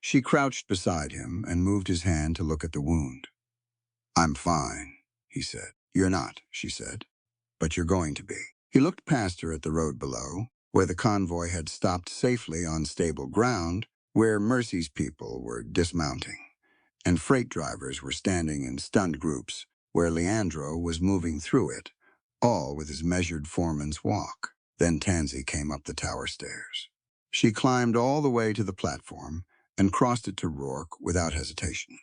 She crouched beside him and moved his hand to look at the wound. "I'm fine," he said. "You're not," she said, "but you're going to be." He looked past her at the road below, where the convoy had stopped safely on stable ground, where Mercy's people were dismounting, and freight drivers were standing in stunned groups, where Leandro was moving through it, all with his measured foreman's walk. Then Tansy came up the tower stairs. She climbed all the way to the platform and crossed it to Rourke without hesitation.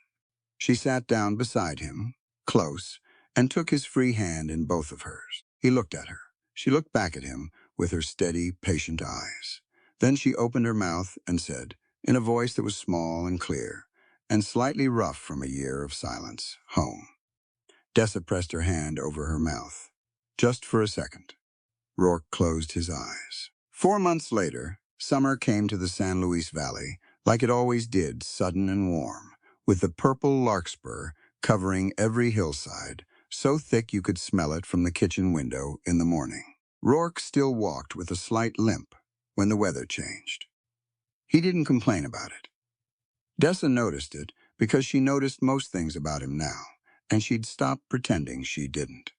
She sat down beside him, close, and took his free hand in both of hers. He looked at her. She looked back at him with her steady, patient eyes. Then she opened her mouth and said, in a voice that was small and clear, and slightly rough from a year of silence, "Home." Dessa pressed her hand over her mouth. Just for a second. Rourke closed his eyes. 4 months later, summer came to the San Luis Valley, like it always did, sudden and warm, with the purple larkspur covering every hillside, so thick you could smell it from the kitchen window in the morning. Rourke still walked with a slight limp when the weather changed. He didn't complain about it. Dessa noticed it because she noticed most things about him now, and she'd stopped pretending she didn't.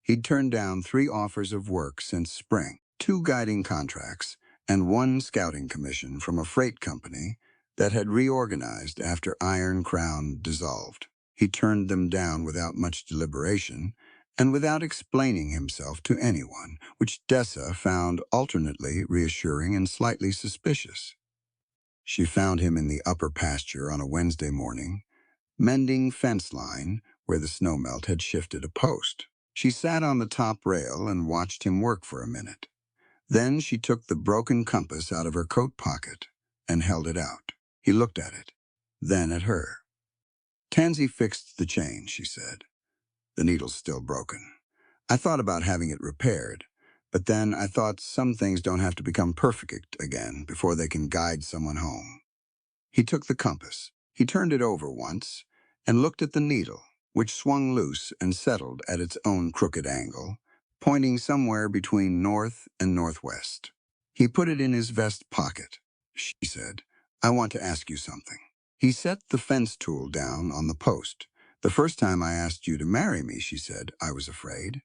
He'd turned down 3 offers of work since spring, 2 guiding contracts, and 1 scouting commission from a freight company that had reorganized after Iron Crown dissolved. He turned them down without much deliberation and without explaining himself to anyone, which Dessa found alternately reassuring and slightly suspicious. She found him in the upper pasture on a Wednesday morning, mending fence line where the snowmelt had shifted a post. She sat on the top rail and watched him work for a minute. Then she took the broken compass out of her coat pocket and held it out. He looked at it, then at her. "Tansy fixed the chain," she said. "The needle's still broken. I thought about having it repaired, but then I thought some things don't have to become perfect again before they can guide someone home." He took the compass. He turned it over once and looked at the needle, which swung loose and settled at its own crooked angle, pointing somewhere between north and northwest. He put it in his vest pocket. She said, "I want to ask you something." He set the fence tool down on the post. "The first time I asked you to marry me," she said, "I was afraid.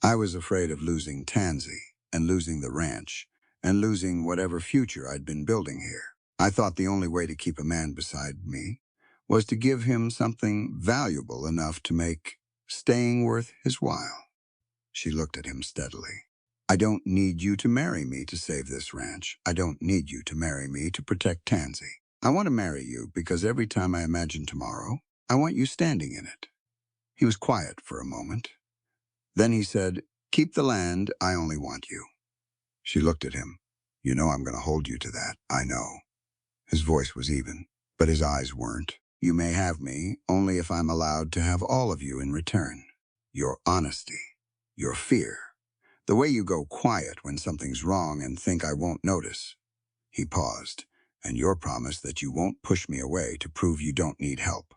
I was afraid of losing Tansy and losing the ranch and losing whatever future I'd been building here. I thought the only way to keep a man beside me was to give him something valuable enough to make staying worth his while." She looked at him steadily. "I don't need you to marry me to save this ranch. I don't need you to marry me to protect Tansy. I want to marry you because every time I imagine tomorrow, I want you standing in it." He was quiet for a moment. Then he said, "Keep the land, I only want you." She looked at him. "You know I'm going to hold you to that, I know." His voice was even, but his eyes weren't. "You may have me, only if I'm allowed to have all of you in return. Your honesty, your fear, the way you go quiet when something's wrong and think I won't notice." He paused. "And your promise that you won't push me away to prove you don't need help.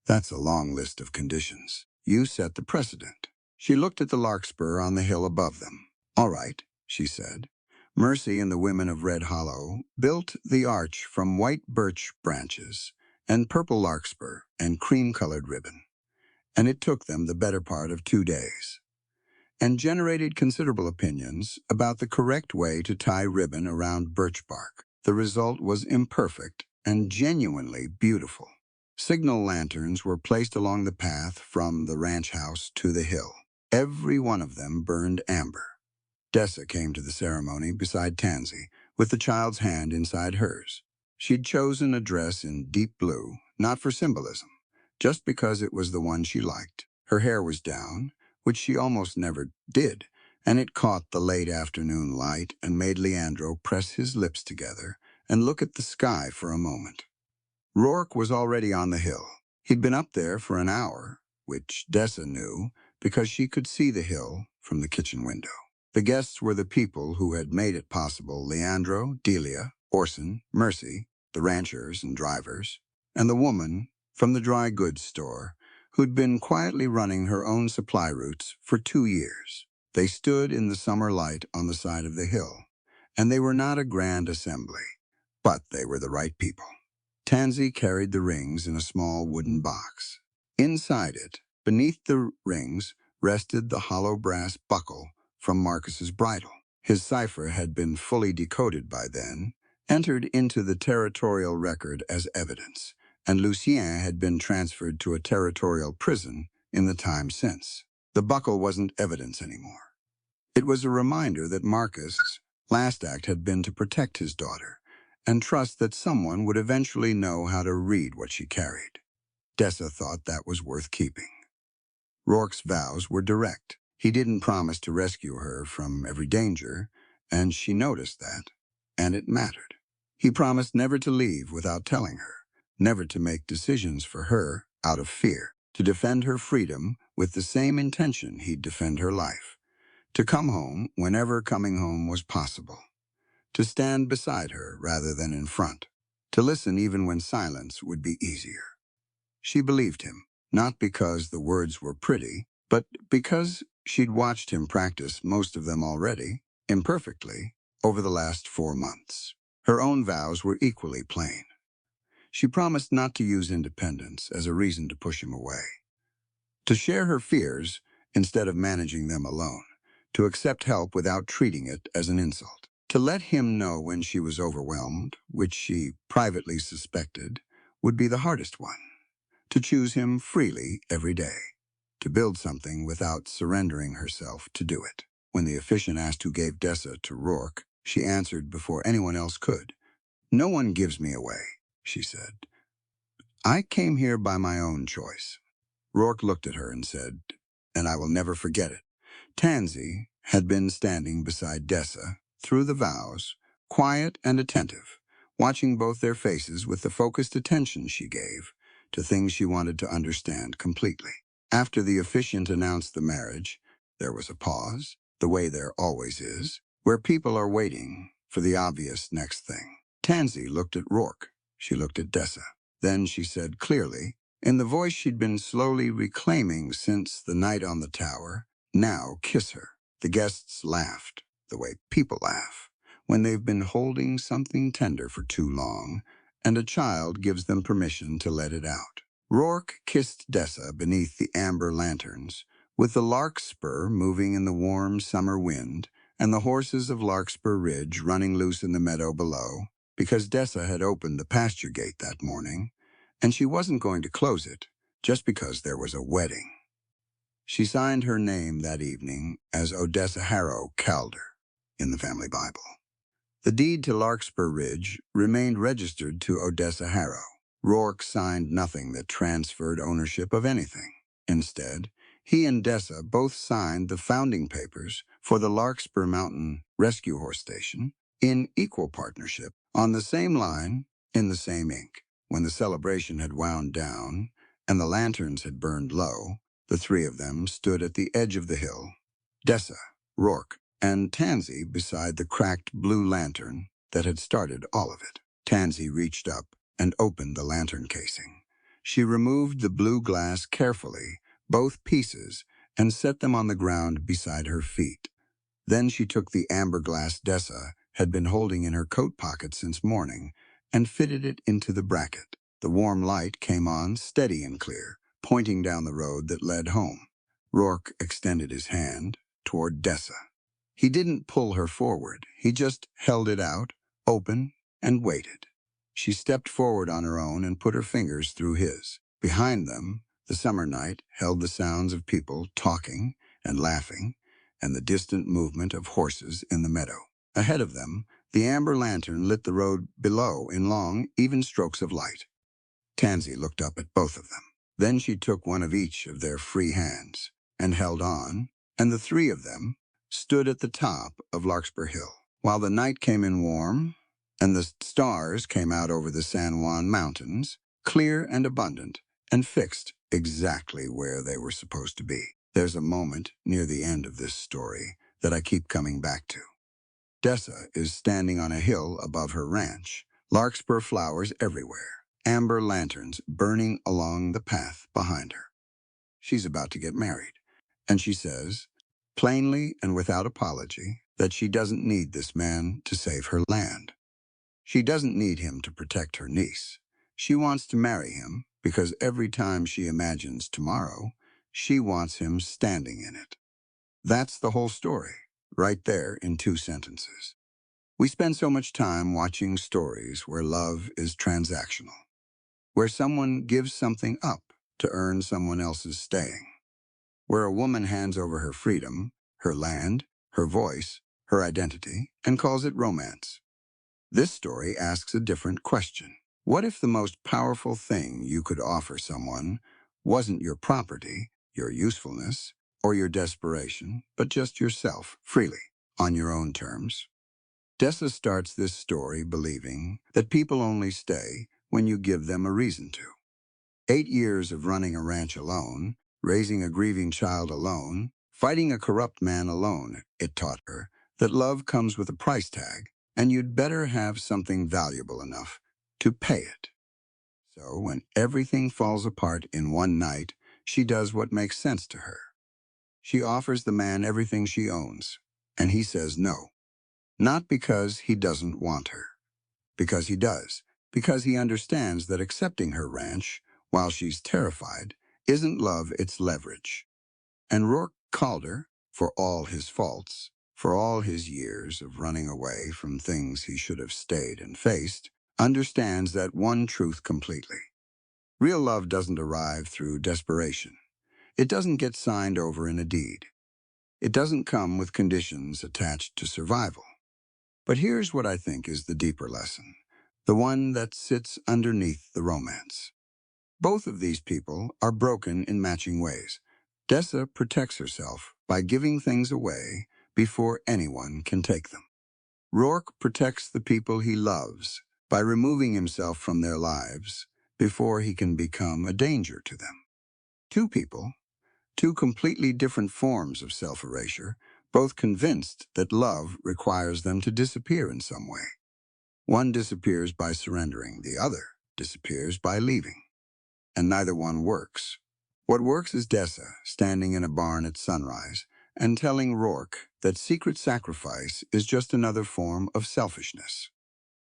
That's a long list of conditions. You set the precedent." She looked at the larkspur on the hill above them. "All right," she said. "Mercy and the women of Red Hollow built the arch from white birch branches and purple larkspur and cream-colored ribbon, and it took them the better part of 2 days, and generated considerable opinions about the correct way to tie ribbon around birch bark. The result was imperfect and genuinely beautiful. Signal lanterns were placed along the path from the ranch house to the hill. Every one of them burned amber. Dessa came to the ceremony beside Tansy, with the child's hand inside hers. She'd chosen a dress in deep blue, not for symbolism, just because it was the one she liked. Her hair was down, which she almost never did, and it caught the late afternoon light and made Leandro press his lips together and look at the sky for a moment. Rourke was already on the hill. He'd been up there for an hour, which Dessa knew because she could see the hill from the kitchen window. The guests were the people who had made it possible: Leandro, Delia, Orson, Mercy, the ranchers and drivers, and the woman from the dry goods store who'd been quietly running her own supply routes for 2 years. They stood in the summer light on the side of the hill, and they were not a grand assembly, but they were the right people. Tansy carried the rings in a small wooden box. Inside it, beneath the rings, rested the hollow brass buckle from Marcus's bridle. His cipher had been fully decoded by then, entered into the territorial record as evidence, and Lucien had been transferred to a territorial prison in the time since. The buckle wasn't evidence anymore. It was a reminder that Marcus's last act had been to protect his daughter and trust that someone would eventually know how to read what she carried. Dessa thought that was worth keeping. Rourke's vows were direct. He didn't promise to rescue her from every danger, and she noticed that, and it mattered. He promised never to leave without telling her, never to make decisions for her out of fear, to defend her freedom with the same intention he'd defend her life, to come home whenever coming home was possible, to stand beside her rather than in front, to listen even when silence would be easier. She believed him, not because the words were pretty, but because she'd watched him practice most of them already, imperfectly, over the last 4 months. Her own vows were equally plain. She promised not to use independence as a reason to push him away, to share her fears instead of managing them alone, to accept help without treating it as an insult, to let him know when she was overwhelmed, which she privately suspected would be the hardest one, to choose him freely every day, to build something without surrendering herself to do it. When the officiant asked who gave Dessa to Rourke, she answered before anyone else could. "No one gives me away," she said. "I came here by my own choice." Rourke looked at her and said, "And I will never forget it." Tansy had been standing beside Dessa through the vows, quiet and attentive, watching both their faces with the focused attention she gave to things she wanted to understand completely. After the officiant announced the marriage, there was a pause, the way there always is, where people are waiting for the obvious next thing. Tansy looked at Rourke. She looked at Dessa. Then she said clearly, in the voice she'd been slowly reclaiming since the night on the tower, Now kiss her. The guests laughed, the way people laugh, when they've been holding something tender for too long, and a child gives them permission to let it out. Rourke kissed Dessa beneath the amber lanterns, with the larkspur moving in the warm summer wind, and the horses of Larkspur Ridge running loose in the meadow below, because Dessa had opened the pasture gate that morning, and she wasn't going to close it, just because there was a wedding. She signed her name that evening as Odessa Harrow Calder in the family Bible. The deed to Larkspur Ridge remained registered to Odessa Harrow. Rourke signed nothing that transferred ownership of anything. Instead, he and Dessa both signed the founding papers for the Larkspur Mountain Rescue Horse Station in equal partnership, on the same line, in the same ink. When the celebration had wound down and the lanterns had burned low, the three of them stood at the edge of the hill, Dessa, Rourke, and Tansy beside the cracked blue lantern that had started all of it. Tansy reached up and opened the lantern casing. She removed the blue glass carefully, both pieces, and set them on the ground beside her feet. Then she took the amber glass Dessa had been holding in her coat pocket since morning and fitted it into the bracket. The warm light came on steady and clear, pointing down the road that led home. Rourke extended his hand toward Dessa. He didn't pull her forward. He just held it out, open, and waited. She stepped forward on her own and put her fingers through his. Behind them, the summer night held the sounds of people talking and laughing and the distant movement of horses in the meadow. Ahead of them, the amber lantern lit the road below in long, even strokes of light. Tansy looked up at both of them. Then she took one of each of their free hands and held on, and the three of them stood at the top of Larkspur Hill. While the night came in warm and the stars came out over the San Juan Mountains, clear and abundant, and fixed exactly where they were supposed to be. There's a moment near the end of this story that I keep coming back to. Dessa is standing on a hill above her ranch, larkspur flowers everywhere, amber lanterns burning along the path behind her. She's about to get married, and she says, plainly and without apology, that she doesn't need this man to save her land. She doesn't need him to protect her niece. She wants to marry him because every time she imagines tomorrow, she wants him standing in it. That's the whole story, right there in 2 sentences. We spend so much time watching stories where love is transactional, where someone gives something up to earn someone else's staying, where a woman hands over her freedom, her land, her voice, her identity, and calls it romance. This story asks a different question. What if the most powerful thing you could offer someone wasn't your property, your usefulness, or your desperation, but just yourself, freely, on your own terms? Dessa starts this story believing that people only stay when you give them a reason to. 8 years of running a ranch alone, raising a grieving child alone, fighting a corrupt man alone, it taught her that love comes with a price tag, and you'd better have something valuable enough to pay it. So when everything falls apart in one night, she does what makes sense to her. She offers the man everything she owns, and he says no. Not because he doesn't want her, because he does, because he understands that accepting her ranch, while she's terrified, isn't love, it's leverage. And Rourke Calder, for all his faults, for all his years of running away from things he should have stayed and faced, understands that one truth completely. Real love doesn't arrive through desperation. It doesn't get signed over in a deed. It doesn't come with conditions attached to survival. But here's what I think is the deeper lesson, the one that sits underneath the romance. Both of these people are broken in matching ways. Dessa protects herself by giving things away before anyone can take them. Rourke protects the people he loves by removing himself from their lives before he can become a danger to them. Two people, two completely different forms of self-erasure, both convinced that love requires them to disappear in some way. One disappears by surrendering, the other disappears by leaving. And neither one works. What works is Dessa standing in a barn at sunrise, and telling Rourke that secret sacrifice is just another form of selfishness.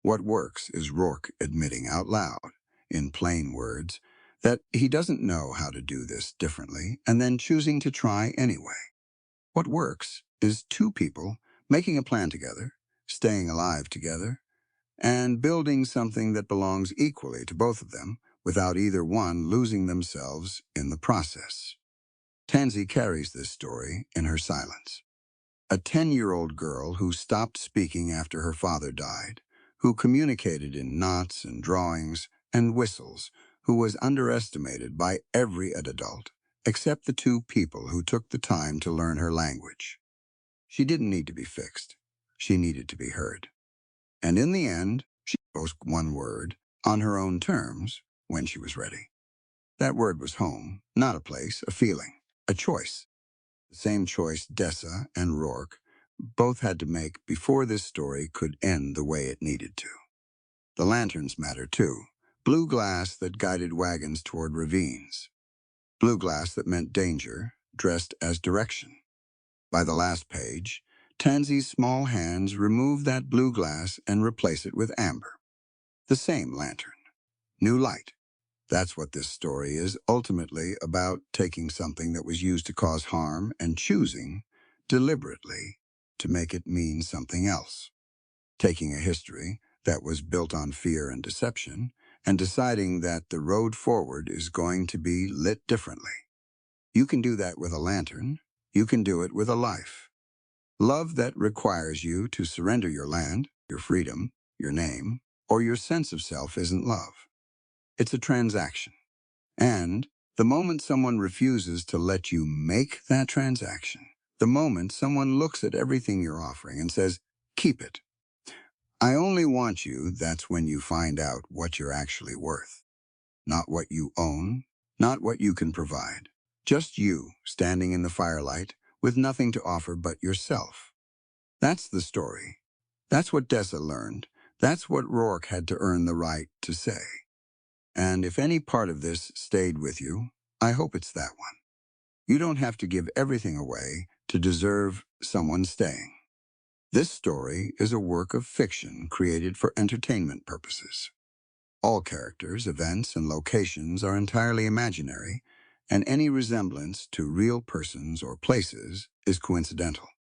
What works is Rourke admitting out loud, in plain words, that he doesn't know how to do this differently and then choosing to try anyway. What works is two people making a plan together, staying alive together, and building something that belongs equally to both of them without either one losing themselves in the process. Tansy carries this story in her silence. A 10-year-old girl who stopped speaking after her father died, who communicated in knots and drawings and whistles, who was underestimated by every adult, except the two people who took the time to learn her language. She didn't need to be fixed. She needed to be heard. And in the end, she spoke one word, on her own terms, when she was ready. That word was home, not a place, a feeling, a choice. The same choice Dessa and Rourke both had to make before this story could end the way it needed to. The lanterns matter too. Blue glass that guided wagons toward ravines. Blue glass that meant danger, dressed as direction. By the last page, Tansy's small hands remove that blue glass and replace it with amber. The same lantern. New light. That's what this story is ultimately about, taking something that was used to cause harm and choosing, deliberately, to make it mean something else. Taking a history that was built on fear and deception and deciding that the road forward is going to be lit differently. You can do that with a lantern. You can do it with a life. Love that requires you to surrender your land, your freedom, your name, or your sense of self isn't love. It's a transaction. And the moment someone refuses to let you make that transaction, the moment someone looks at everything you're offering and says, keep it. I only want you, that's when you find out what you're actually worth. Not what you own, not what you can provide. Just you, standing in the firelight, with nothing to offer but yourself. That's the story. That's what Dessa learned. That's what Rourke had to earn the right to say. And if any part of this stayed with you, I hope it's that one. You don't have to give everything away to deserve someone staying. This story is a work of fiction created for entertainment purposes. All characters, events, and locations are entirely imaginary, and any resemblance to real persons or places is coincidental.